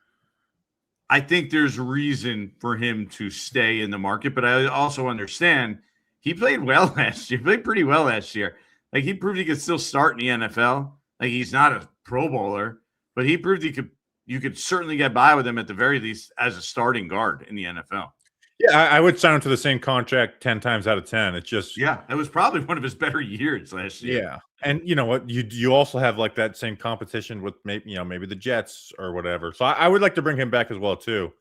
I think there's reason for him to stay in the market, but I also understand he played well last year. He played pretty well last year. Like, he proved he could still start in the NFL. Like, he's not a Pro Bowler, but he proved you could certainly get by with him at the very least as a starting guard in the NFL. Yeah, I would sign him to the same contract 10 times out of 10. It's just it was probably one of his better years last year. Yeah, and you know what? You also have like that same competition with maybe the Jets or whatever. So I would like to bring him back as well too.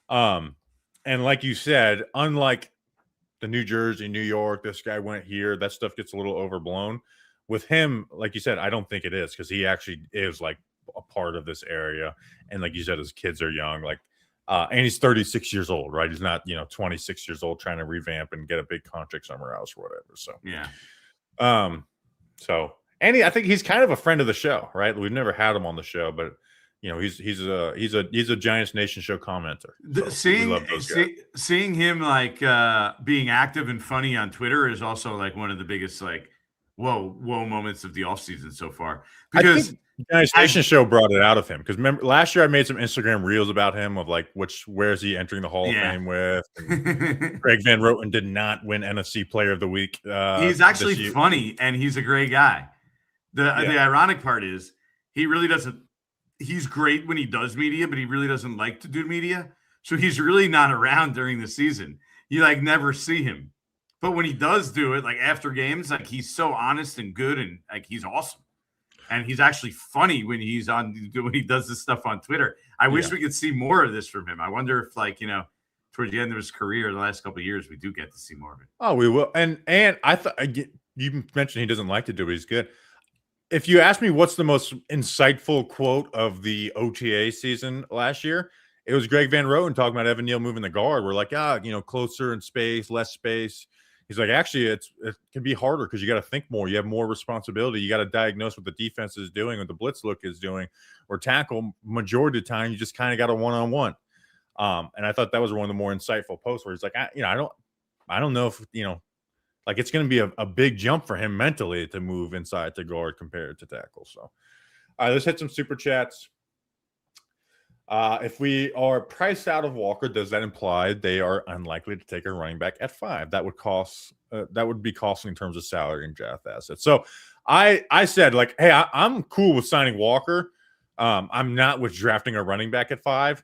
And like you said, unlike the New Jersey, New York, this guy went here. That stuff gets a little overblown. With him, like you said, I don't think it is because he actually is like a part of this area, and like you said, his kids are young. Like. And he's 36 years old, right? He's not, 26 years old trying to revamp and get a big contract somewhere else or whatever. So, yeah. So I think he's kind of a friend of the show, right? We've never had him on the show, but he's a Giants Nation show commenter. So we love those guys. Seeing him like being active and funny on Twitter is also like one of the biggest like whoa moments of the offseason so far. Because the Giants Nation show brought it out of him. Because remember last year I made some Instagram reels about him of like where is he entering the Hall of Fame with? And Greg Van Roten did not win NFC Player of the Week. He's actually funny and he's a great guy. The ironic part is he really doesn't. He's great when he does media, but he really doesn't like to do media. So he's really not around during the season. You like never see him. But when he does do it, like after games, like he's so honest and good and like he's awesome. And he's actually funny when he does this stuff on Twitter. I wish we could see more of this from him. I wonder if like, towards the end of his career, the last couple of years, we do get to see more of it. Oh, we will. And I thought you mentioned he doesn't like to do it. He's good. If you ask me what's the most insightful quote of the OTA season last year, it was Greg Van Roten talking about Evan Neal moving the guard. We're like, closer in space, less space. He's like, actually, it can be harder because you got to think more. You have more responsibility. You got to diagnose what the defense is doing, what the blitz look is doing, or tackle. Majority of the time, you just kind of got a one-on-one. And I thought that was one of the more insightful posts where he's like, I don't know if like it's going to be a big jump for him mentally to move inside to guard compared to tackle. So, all right, let's hit some super chats. If we are priced out of Walker, does that imply they are unlikely to take a running back at 5? That would be costly in terms of salary and draft assets. So I said like, hey, I'm cool with signing Walker. I'm not with drafting a running back at 5.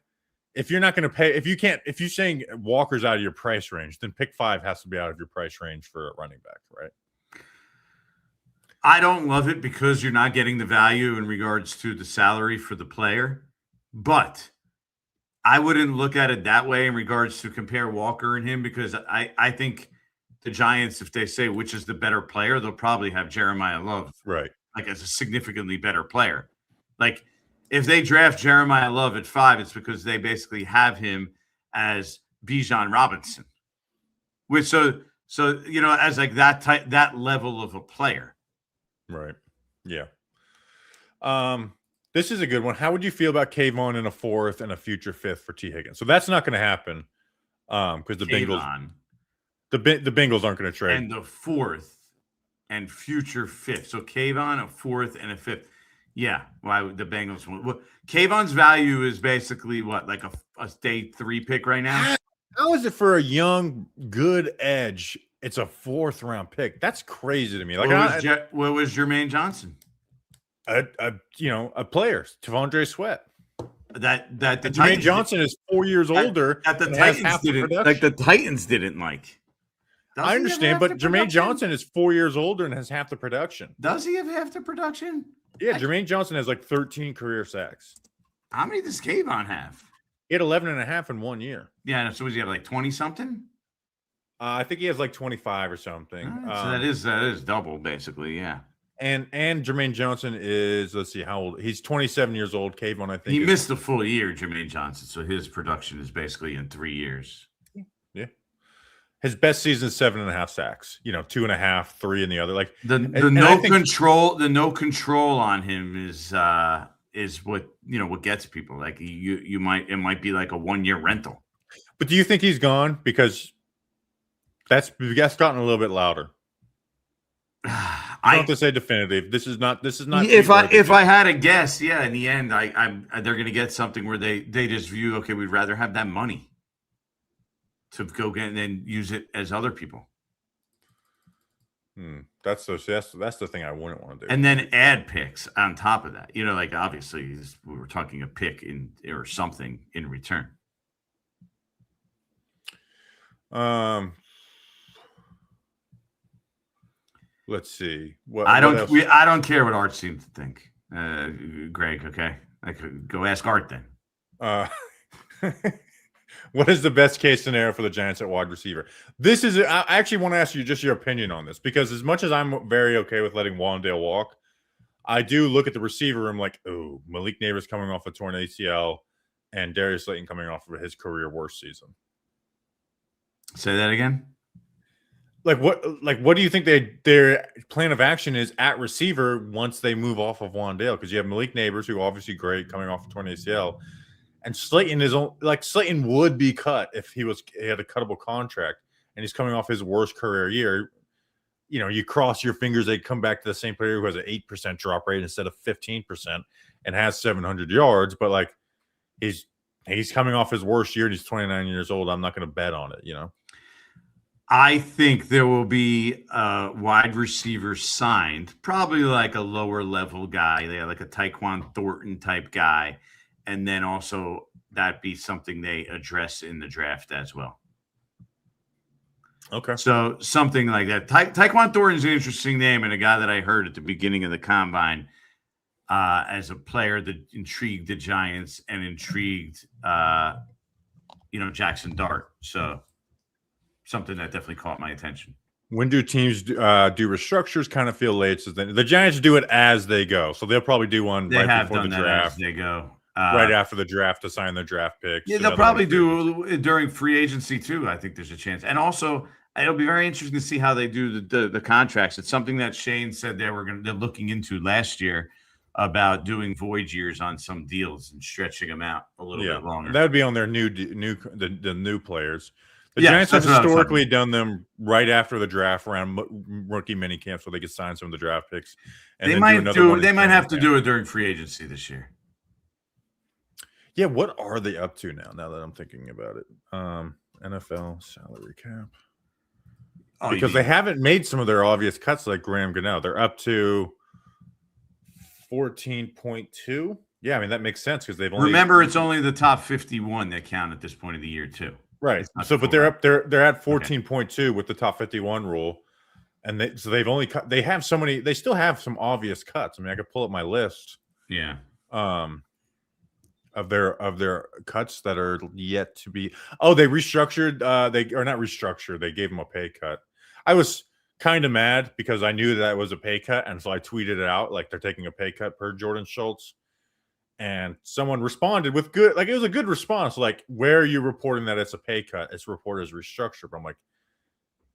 If you're not going to pay, if you're saying Walker's out of your price range, then pick 5 has to be out of your price range for a running back, right? I don't love it because you're not getting the value in regards to the salary for the player, but I wouldn't look at it that way in regards to compare Walker and him because I think the Giants, if they say which is the better player, they'll probably have Jeremiah Love, right? Like as a significantly better player. Like if they draft Jeremiah Love at 5, it's because they basically have him as Bijan Robinson, which so as like that level of a player. Right. Yeah. This is a good one. How would you feel about Kayvon in a 4th and a future 5th for T. Higgins? So that's not going to happen because the Bengals aren't going to trade. And the 4th and future 5th. So Kayvon, a 4th and a 5th. Yeah. Why would the Bengals? Well, Kayvon's value is basically what, like a day 3 pick right now? How is it for a young, good edge? It's a 4th round pick. That's crazy to me. Like, what was Jermaine Johnson? A player, Tavondre Sweat. That Jermaine Johnson is 4 years older. That the Titans didn't like. The Titans didn't like. I understand, but Jermaine Johnson is 4 years older and has half the production. Does he have half the production? Yeah, Jermaine Johnson has like 13 career sacks. How many does Kayvon have? He had 11 and a half in 1 year. Yeah, so does he have like 20 something? I think he has like 25 or something. Right, so that is double basically, yeah. And Jermaine Johnson is, let's see how old. He's 27 years old. Kayvon, I think. He missed a full year, Jermaine Johnson, so his production is basically in 3 years. Yeah. His best season is 7.5 sacks. 2.5, 3 in the other. Like the no control on him is what what gets people. Like it might be like a 1 year rental. But do you think he's gone? Because that's gotten a little bit louder. I don't have to say definitive. This is not. If I had a guess, yeah. In the end, they're going to get something where they just view, okay, we'd rather have that money to go get and then use it as other people. That's the thing I wouldn't want to do. And then add picks on top of that. Like obviously we were talking a pick or something in return. Let's see. I don't care what Art seems to think, Greg. Okay, I could go ask Art then. What is the best case scenario for the Giants at wide receiver? I actually want to ask you just your opinion on this because as much as I'm very okay with letting Wandale walk, I do look at the receiver room like, oh, Malik Neighbors coming off a torn ACL and Darius Slayton coming off of his career worst season. Say that again. what do you think their plan of action is at receiver once they move off of Wandale? Because you have Malik Neighbors, who obviously great coming off of 20 ACL, and Slayton is Slayton would be cut if he had a cuttable contract, and he's coming off his worst career year. You cross your fingers they'd come back to the same player who has an 8% drop rate instead of 15% and has 700 yards, but he's coming off his worst year and he's 29 years old. I'm not going to bet on it, I think there will be a wide receiver signed, probably like a lower level guy, like a Tyquan Thornton type guy. And then also that be something they address in the draft as well. Okay. So something like that. Tyquan Thornton is an interesting name and a guy that I heard at the beginning of the combine as a player that intrigued the Giants and intrigued, Jackson Dart. So something that definitely caught my attention. When do teams do restructures? Kind of feel late. So the Giants do it as they go. So they'll probably do one right before the draft. As they go. Right after the draft to sign their draft picks. Yeah, they'll probably do it during free agency too. I think there's a chance. And also, it'll be very interesting to see how they do the contracts. It's something that Shane said they're looking into last year about doing void years on some deals and stretching them out a little bit longer. That would be on their new players. The Giants have historically done them right after the draft, around rookie mini camps, where they could sign some of the draft picks. And they might have to do it during free agency this year. Yeah, what are they up to now that I'm thinking about it? NFL salary cap. Because they haven't made some of their obvious cuts like Graham Gano. They're up to 14.2. Yeah, I mean, that makes sense because they've only... Remember, it's only the top 51 that count at this point of the year, too. Right. So, but they're at 14.2 with the top 51 rule. And they've only cut... They have so many... They still have some obvious cuts. I mean, I could pull up my list. Yeah. Of their cuts that are yet to be. Oh, they restructured. They are not restructured. They gave them a pay cut. I was kind of mad because I knew that was a pay cut, and so I tweeted it out like they're taking a pay cut per Jordan Schultz. And someone responded with good, it was a good response. Like, where are you reporting that it's a pay cut? It's reported as restructured. But I'm like,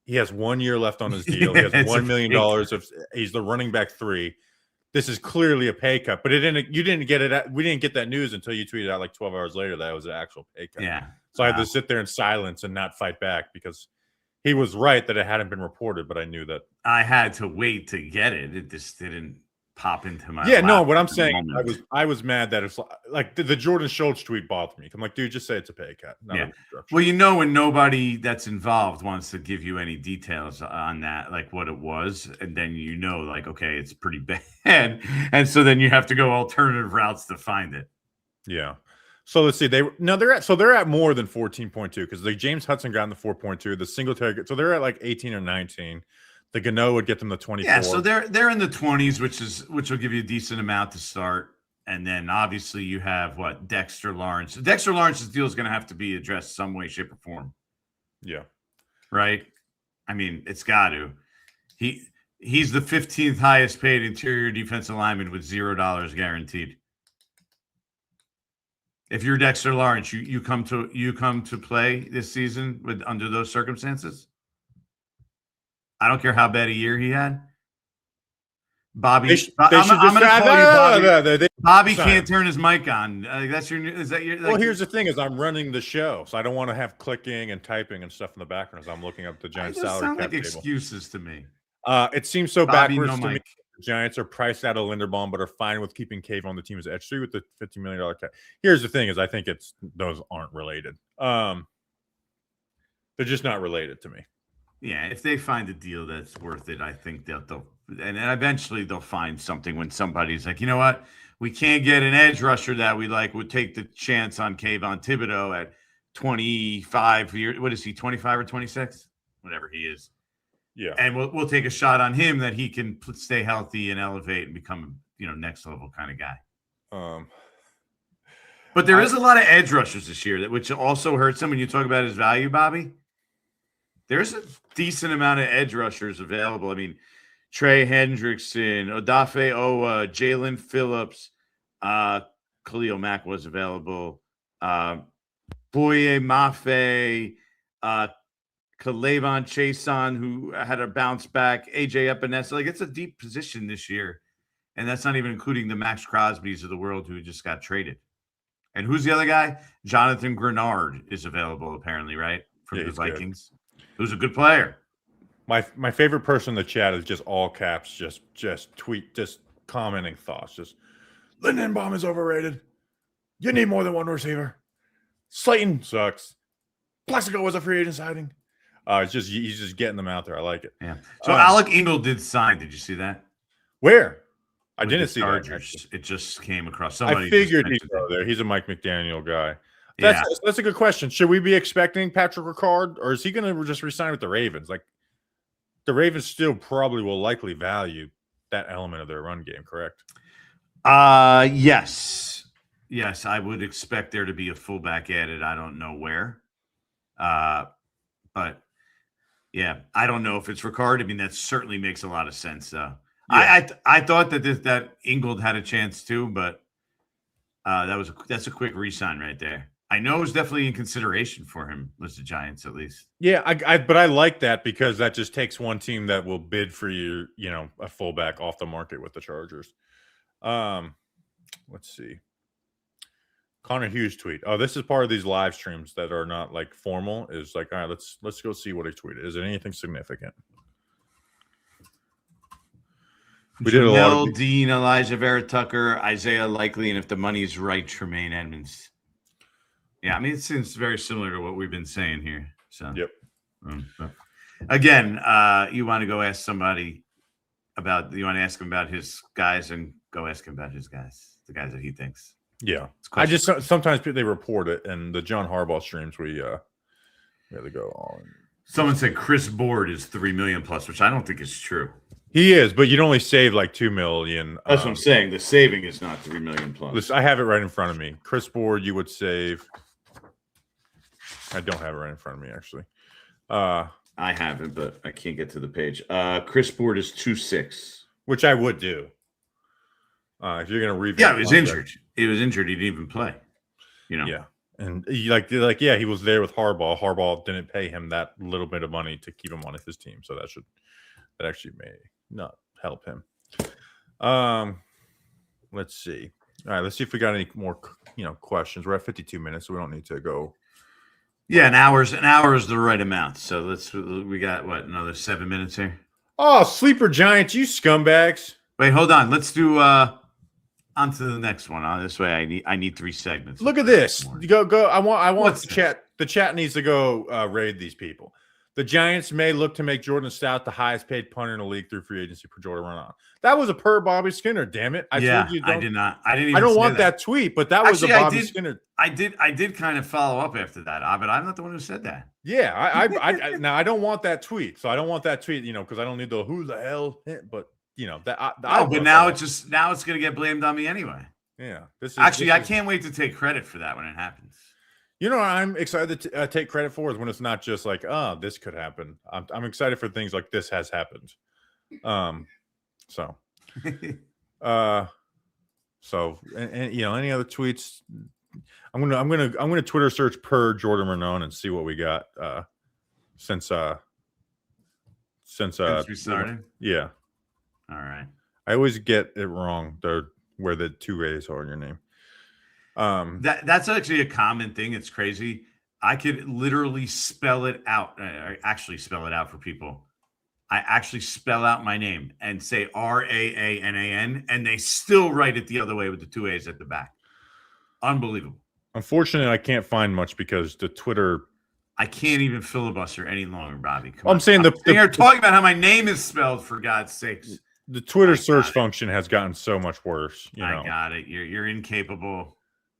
he has 1 year left on his deal. He has $1 million he's the running back 3. This is clearly a pay cut, but we didn't get that news until you tweeted out like 12 hours later that it was an actual pay cut. Yeah. So I had to sit there in silence and not fight back because he was right that it hadn't been reported, but I knew that. I had to wait to get it. It just didn't pop into my Yeah, no, what I'm saying, I was mad that it's like the Jordan Schultz tweet bothered me. I'm like, dude, just say it's a pay cut. Yeah. Well, when nobody that's involved wants to give you any details on that, like what it was, and then okay, it's pretty bad, and so then you have to go alternative routes to find it. Yeah. So let's see. They're at more than 14.2 because the James Hudson got in the 4.2, the Singletary, so they're at like 18 or 19. The Gano would get them to 24. Yeah, so they're in the 20s, which will give you a decent amount to start. And then obviously you have Dexter Lawrence. Dexter Lawrence's deal is going to have to be addressed some way, shape, or form. Yeah. Right? I mean, it's got to. He's the 15th highest paid interior defensive lineman with $0 guaranteed. If you're Dexter Lawrence, you come to play this season under those circumstances. I don't care how bad a year he had. Bobby, I'm going to call you Bobby. Bobby can't turn his mic on. Well, here's the thing: is I'm running the show, so I don't want to have clicking and typing and stuff in the background as I'm looking up the Giants' salary cap like table. Excuses to me. It seems so backwards to me. The Giants are priced out of Linderbaum, but are fine with keeping Cave on the team as edge 3 with the $50 million cap. Here's the thing: is I think those aren't related. They're just not related to me. Yeah, if they find a deal that's worth it, I think they'll and eventually they'll find something when somebody's like, you know what, we can't get an edge rusher that we like. Would take the chance on Kayvon Thibodeau at 25 years. What is he, 25 or 26? Whatever he is. Yeah, and we'll take a shot on him that he can stay healthy and elevate and become next level kind of guy. But there is a lot of edge rushers this year which also hurts him when you talk about his value, Bobby. There's a decent amount of edge rushers available. I mean, Trey Hendrickson, Odafe Owa, Jalen Phillips, Khalil Mack was available, Boye Mafe, Kalavon Chason, who had a bounce back, AJ Epinesa. Like, it's a deep position this year. And that's not even including the Max Crosbys of the world who just got traded. And who's the other guy? Jonathan Grenard is available, apparently, right? From the Vikings. Good. Who's a good player. My favorite person in the chat is just all caps, just tweet, just commenting thoughts. Just Lindenbaum is overrated. You need more than one receiver. Slayton sucks. Plexico was a free agent signing. He's just getting them out there. I like it. Yeah. So Alec Ingold did sign. Did you see that? Where? I With didn't see that. It just came across. Somebody I figured he'd go there. He's a Mike McDaniel guy. That's a good question. Should we be expecting Patrick Ricard, or is he going to just resign with the Ravens? Like, the Ravens still probably will likely value that element of their run game, correct? Yes. Yes, I would expect there to be a fullback added. I don't know where. But yeah, I don't know if it's Ricard. I mean, that certainly makes a lot of sense. Yeah. I thought that Ingold had a chance too, but that's a quick re-sign right there. I know it was definitely in consideration for him, was the Giants at least. Yeah, but I like that because that just takes one team that will bid for you, a fullback off the market with the Chargers. Let's see. Connor Hughes tweet. Oh, this is part of these live streams that are not like formal. Is like, all right, let's go see what he tweeted. Is it anything significant? We did a lot of Dean, Elijah Vera-Tucker, Isaiah Likely, and if the money is right, Tremaine Edmonds. Yeah, I mean, it seems very similar to what we've been saying here. So, yep. Again, you want to go ask somebody you want to ask him about his guys, and go ask him about his guys, the guys that he thinks. Yeah, I just sometimes they report it, and the John Harbaugh streams we have to go on. Someone said Chris Board is $3 million plus, which I don't think is true. He is, but you'd only save like $2 million. That's what I'm saying. The saving is not $3 million plus. Listen, I have it right in front of me. Chris Board, you would save. I don't have it right in front of me, actually. I have it, but I can't get to the page. Chris Board is 2.6, which I would do. If you're going to review, yeah, he was injured. He was injured. He didn't even play. Yeah, and he he was there with Harbaugh. Harbaugh didn't pay him that little bit of money to keep him on his team, so that actually may not help him. Let's see. All right, let's see if we got any more questions. We're at 52 minutes, so we don't need to go. Yeah, an hour is the right amount. So we got another 7 minutes here. Oh, sleeper Giants, you scumbags! Wait, hold on. Let's do on to the next one. This way, I need 3 segments. Look at this. Go. I want the chat. The chat needs to go raid these people. The Giants may look to make Jordan Stout the highest paid punter in the league through free agency for Jordan Raanan. That was a per Bobby Skinner. Damn it! I told you. I did not. I didn't. I don't want that tweet, but that was a Bobby Skinner. I did kind of follow up after that, but I'm not the one who said that. Yeah, I now I don't want that tweet, so I don't want that tweet, because I don't need the who the hell, but but now it's going to get blamed on me anyway. Yeah, I can't wait to take credit for that when it happens. What I'm excited to take credit for is when it's not just like, oh, this could happen. I'm excited for things like this has happened. So any other tweets? I'm gonna Twitter search per Jordan Raanan and see what we got since we started. Yeah. All right. I always get it wrong. Where the 2 A's are in your name. That's actually a common thing. It's crazy. I could literally spell it out. Actually spell it out for people. I actually spell out my name and say Raanan, and they still write it the other way with the 2 A's at the back. Unbelievable. Unfortunately, I can't find much because the Twitter. I can't even filibuster any longer, Bobby. I'm saying they're talking about how my name is spelled, for God's sakes. The Twitter search function has gotten so much worse. I got it. You're incapable.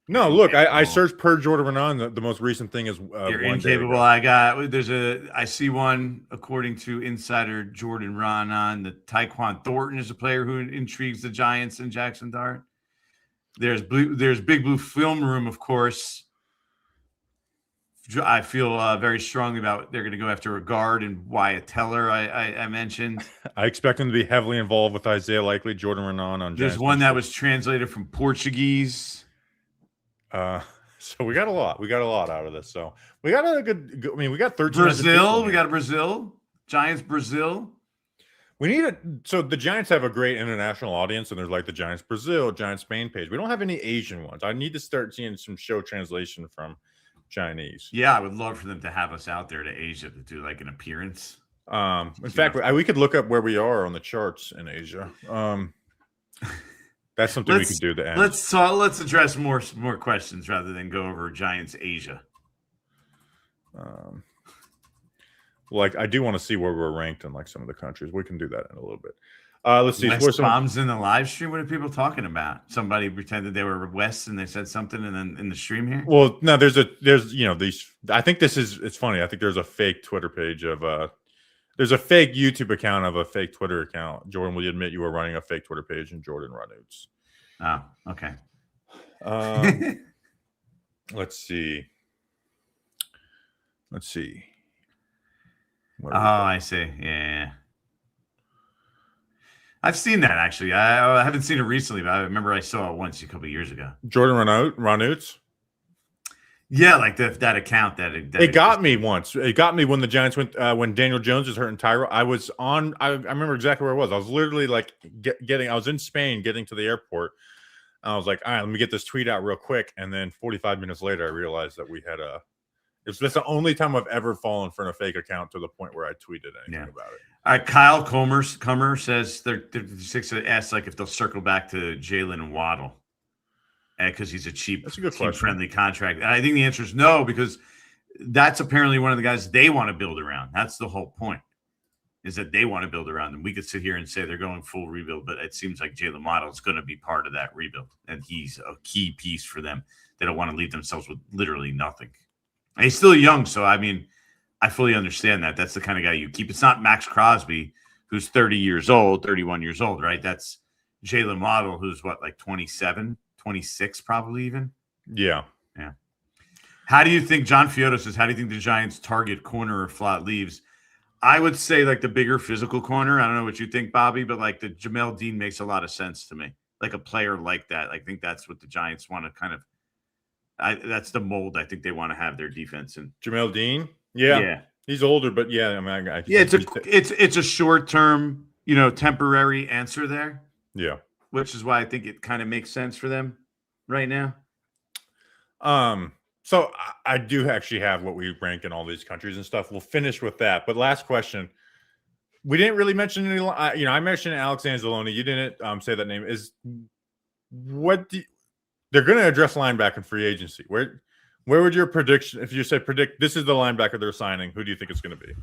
No, look, I searched per Jordan Raanan. The most recent thing is you're incapable. I see one according to insider Jordan Raanan. The Tyquan Thornton is a player who intrigues the Giants and Jackson Dart. There's Big Blue Film Room, of course. I feel very strongly about they're going to go after a guard and Wyatt Teller. I mentioned. I expect him to be heavily involved with Isaiah Likely, Jordan Raanan on. There's one that was translated from Portuguese. So we got a lot. We got a lot out of this. So we got a good. I mean, we got 13. Brazil. We got Brazil. Giants, Brazil. We need it. So the Giants have a great international audience, and there's like the Giants Brazil, Giants Spain page. We don't have any Asian ones. I need to start seeing some show translation from Chinese. Yeah, I would love for them to have us out there to Asia to do like an appearance. In fact, we could look up where we are on the charts in Asia. That's something we could do to end. Let's address more questions rather than go over Giants Asia. Like I do want to see where we're ranked in like some of the countries. We can do that in a little bit. Let's see. West bombs in the live stream. What are people talking about? Somebody pretended they were West and they said something, and then in the stream here. Well, no, there's these. I think it's funny. I think there's a fake Twitter page of there's a fake YouTube account of a fake Twitter account. Jordan, will you admit you were running a fake Twitter page in Jordan Raanan? Oh, okay. Let's see. Oh, I see. Yeah. I've seen that actually. I haven't seen it recently, but I remember I saw it once a couple of years ago. Jordan Raanan? Yeah, like that account that it got me once. It got me when the Giants went when Daniel Jones was hurt in Tyro. I was on. I remember exactly where I was. I was literally like getting. I was in Spain, getting to the airport. I was like, all right, let me get this tweet out real quick. And then 45 minutes later, I realized that we had a. That's the only time I've ever fallen for a fake account to the point where I tweeted anything about it. Kyle Comer says they're asks like if they'll circle back to Jalen and Waddle. Because he's a cheap, team-friendly contract. And I think the answer is no, because that's apparently one of the guys they want to build around. That's the whole point, is that they want to build around them. We could sit here and say they're going full rebuild, but it seems like Jalen Waddle is going to be part of that rebuild, and he's a key piece for them. They don't want to leave themselves with literally nothing. And he's still young, so, I mean, I fully understand that. That's the kind of guy you keep. It's not Max Crosby, who's 30 years old, 31 years old, right? That's Jalen Waddle, who's, like 27? 26 probably even. Yeah. How do you think, John Fiodo says, how do you think the Giants target corner or flat leaves? I would say like the bigger physical corner. I don't know what you think, Bobby, but like the Jamel Dean makes a lot of sense to me. Like a player like that. I think that's what the Giants want to kind of that's the mold I think they want to have their defense in. Jamel Dean? Yeah. He's older, but yeah, I mean it's a short-term, temporary answer there. Yeah. Which is why I think it kind of makes sense for them right now. So I do actually have what we rank in all these countries and stuff. We'll finish with that. But last question. We didn't really mention any, I mentioned Alex Anzalone. You didn't say that name. They're going to address linebacker free agency. Where would your prediction, if you say predict this is the linebacker they're signing, who do you think it's going to be?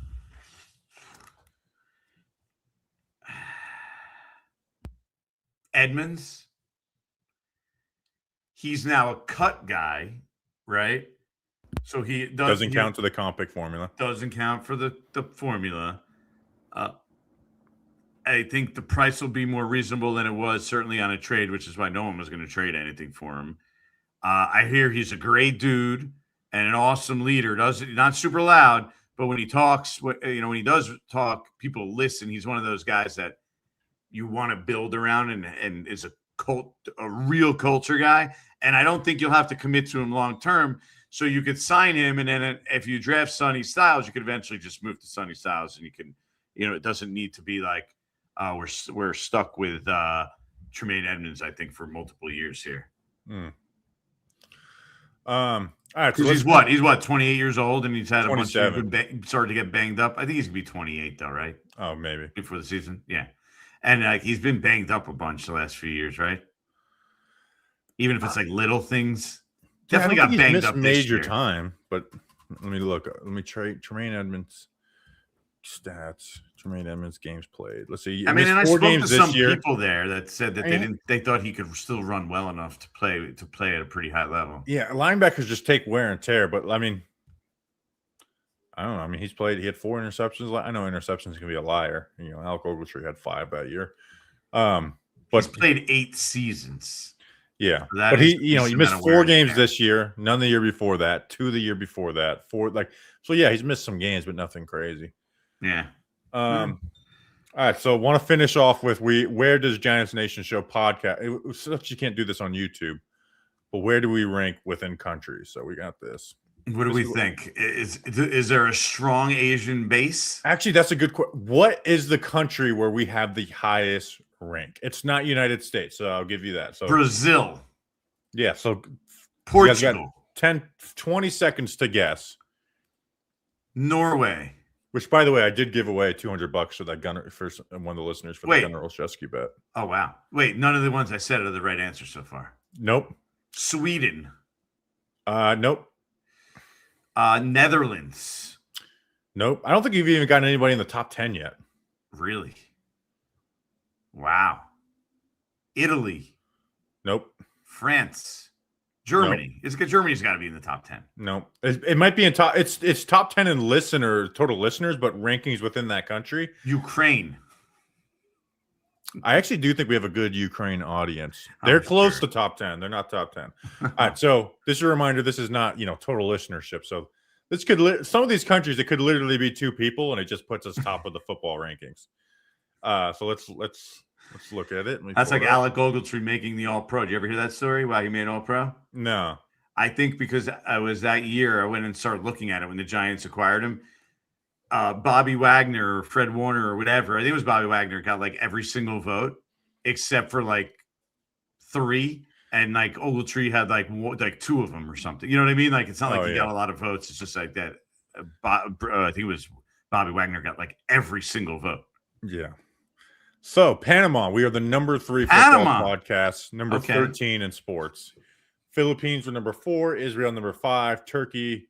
Edmonds. He's now a cut guy, right? So he doesn't count to the comp pick formula. Doesn't count for the formula. I think the price will be more reasonable than it was certainly on a trade, which is why no one was going to trade anything for him. I hear he's a great dude and an awesome leader. Not super loud, but when he talks, when he does talk, people listen. He's one of those guys that you want to build around and is a real culture guy. And I don't think you'll have to commit to him long term. So you could sign him, and then if you draft Sonny Styles, you could eventually just move to Sonny Styles, and you can, it doesn't need to be like we're stuck with Tremaine Edmonds, I think, for multiple years here. All right, so he's 28 years old, and he's had a bunch of started to get banged up. I think he's gonna be 28 though, right? Oh, maybe before the season, yeah. And he's been banged up a bunch the last few years, right? Even if it's like little things, definitely got banged up. Major time, but let me look. Let me trade Tremaine Edmonds stats. Tremaine Edmonds games played. Let's see. I mean, and I spoke to some people there that said that they thought he could still run well enough to play at a pretty high level. Yeah, linebackers just take wear and tear, but I mean, I don't know. I mean, he had 4 interceptions. I know interceptions can be a liar. Alec Ogletree had 5 that year. But he's played 8 seasons. Yeah, so but he missed 4 games this year, none the year before that, 2 the year before that, 4 so. Yeah, he's missed some games, but nothing crazy. Yeah. All right, so want to finish off with where does Giants Nation Show podcast? You can't do this on YouTube. but where do we rank within countries? So we got this. What do we think? Is there a strong Asian base? Actually, that's a good question. What is the country where we have the highest rank? It's not United States, so I'll give you that. So Brazil. Yeah, so Portugal. 20 seconds to guess. Norway. Which, by the way, I did give away $200 for that Gunner for one of the listeners for the Gunner Olszewski bet. Oh, wow. Wait, none of the ones I said are the right answer so far. Nope. Sweden. Nope. Netherlands. Nope. I don't think you've even gotten anybody in the top 10 yet. Really? Wow. Italy. Nope. France. Germany. Nope. Germany's got to be in the top 10. No. It might be in top. It's top 10 in total listeners, but rankings within that country. Ukraine. I actually do think we have a good Ukraine audience. They're close to top 10. They're not top 10. All right. So this is a reminder. This is not, total listenership. So this could, some of these countries, it could literally be 2 people and it just puts us top of the football rankings. So let's look at it. That's like Alec Ogletree making the All-Pro. Did you ever hear that story? Why he made All-Pro? No. I think because I was that year, I went and started looking at it when the Giants acquired him. Bobby Wagner or Fred Warner or whatever, I think it was Bobby Wagner, got like every single vote except for like 3, and like Ogletree had like 2 of them or something. You know what I mean? Like it's not like he got a lot of votes. It's just like that. I think it was Bobby Wagner got like every single vote. Yeah. So Panama, we are the number 3 football podcast, number 13 in sports. Philippines were number 4, Israel number 5, Turkey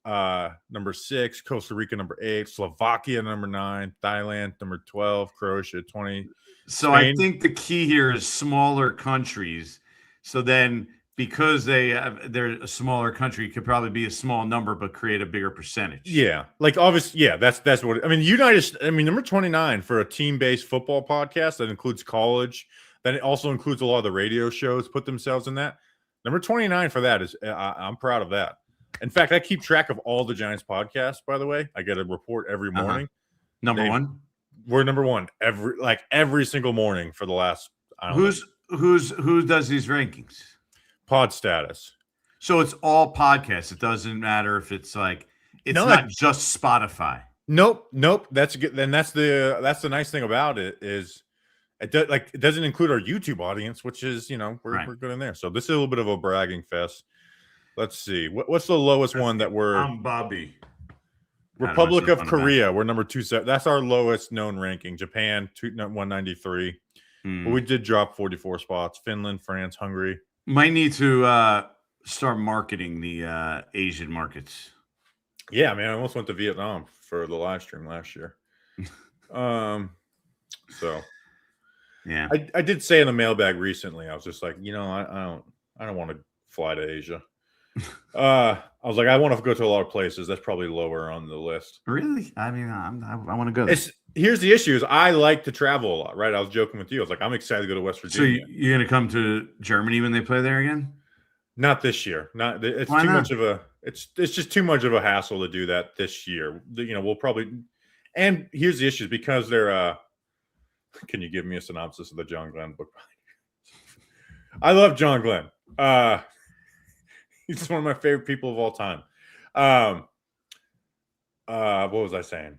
number 6, Costa Rica number 8, Slovakia number 9, Thailand number 12, Croatia 20. So Spain. I think the key here is smaller countries. So then because they're a smaller country, it could probably be a small number but create a bigger percentage. Yeah. Like obviously, yeah, that's what I mean, number 29 for a team-based football podcast that includes college, then it also includes a lot of the radio shows put themselves in that. Number 29 for that is I'm proud of that. In fact, I keep track of all the Giants podcasts, by the way. I get a report every morning. Number 1? We're number 1 every single morning for the last who does these rankings? Pod Status. So it's all podcasts. It doesn't matter if it's like not just Spotify. Nope. That's good. Then that's the nice thing about it is it doesn't include our YouTube audience, which is we're good in there. So this is a little bit of a bragging fest. Let's see. What's the lowest one that we're? I'm Bobby. Republic of Korea. We're number 2. That's our lowest known ranking. Japan 193. But we did drop 44 spots. Finland, France, Hungary. Might need to start marketing the Asian markets. Yeah, man. I almost went to Vietnam for the live stream last year. So yeah, I did say in the mailbag recently. I was just like, I don't want to fly to Asia. I was like, I want to go to a lot of places. That's probably lower on the list. Really? I mean, I want to go there. Here's the issue: is I like to travel a lot, right? I was joking with you. I was like, I'm excited to go to West Virginia. So you're gonna come to Germany when they play there again? Not this year. It's Why too not? much of a. It's just too much of a hassle to do that this year. We'll probably. And here's the issue: because they're. Can you give me a synopsis of the John Glenn book? I love John Glenn. He's one of my favorite people of all time. What was I saying?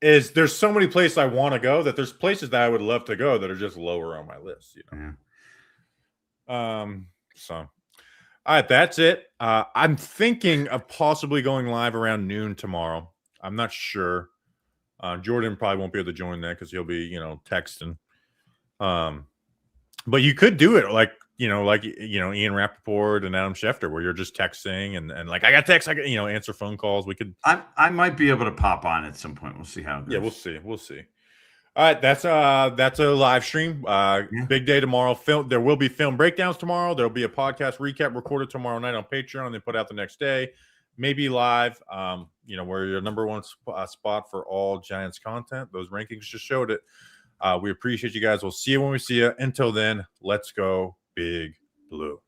Is there's so many places I want to go that there's places that I would love to go that are just lower on my list. Yeah. So, all right, that's it. I'm thinking of possibly going live around noon tomorrow. I'm not sure. Jordan probably won't be able to join that because he'll be, texting. But you could do it like Ian Rappaport and Adam Schefter, where you're just texting and like I got text, I got answer phone calls. We could. I might be able to pop on at some point. We'll see how it goes. Yeah, we'll see. All right, that's a live stream. Big day tomorrow. There will be film breakdowns tomorrow. There'll be a podcast recap recorded tomorrow night on Patreon and then put out the next day. Maybe live. We're your number 1 spot for all Giants content. Those rankings just showed it. We appreciate you guys. We'll see you when we see you. Until then, let's go Big Blue.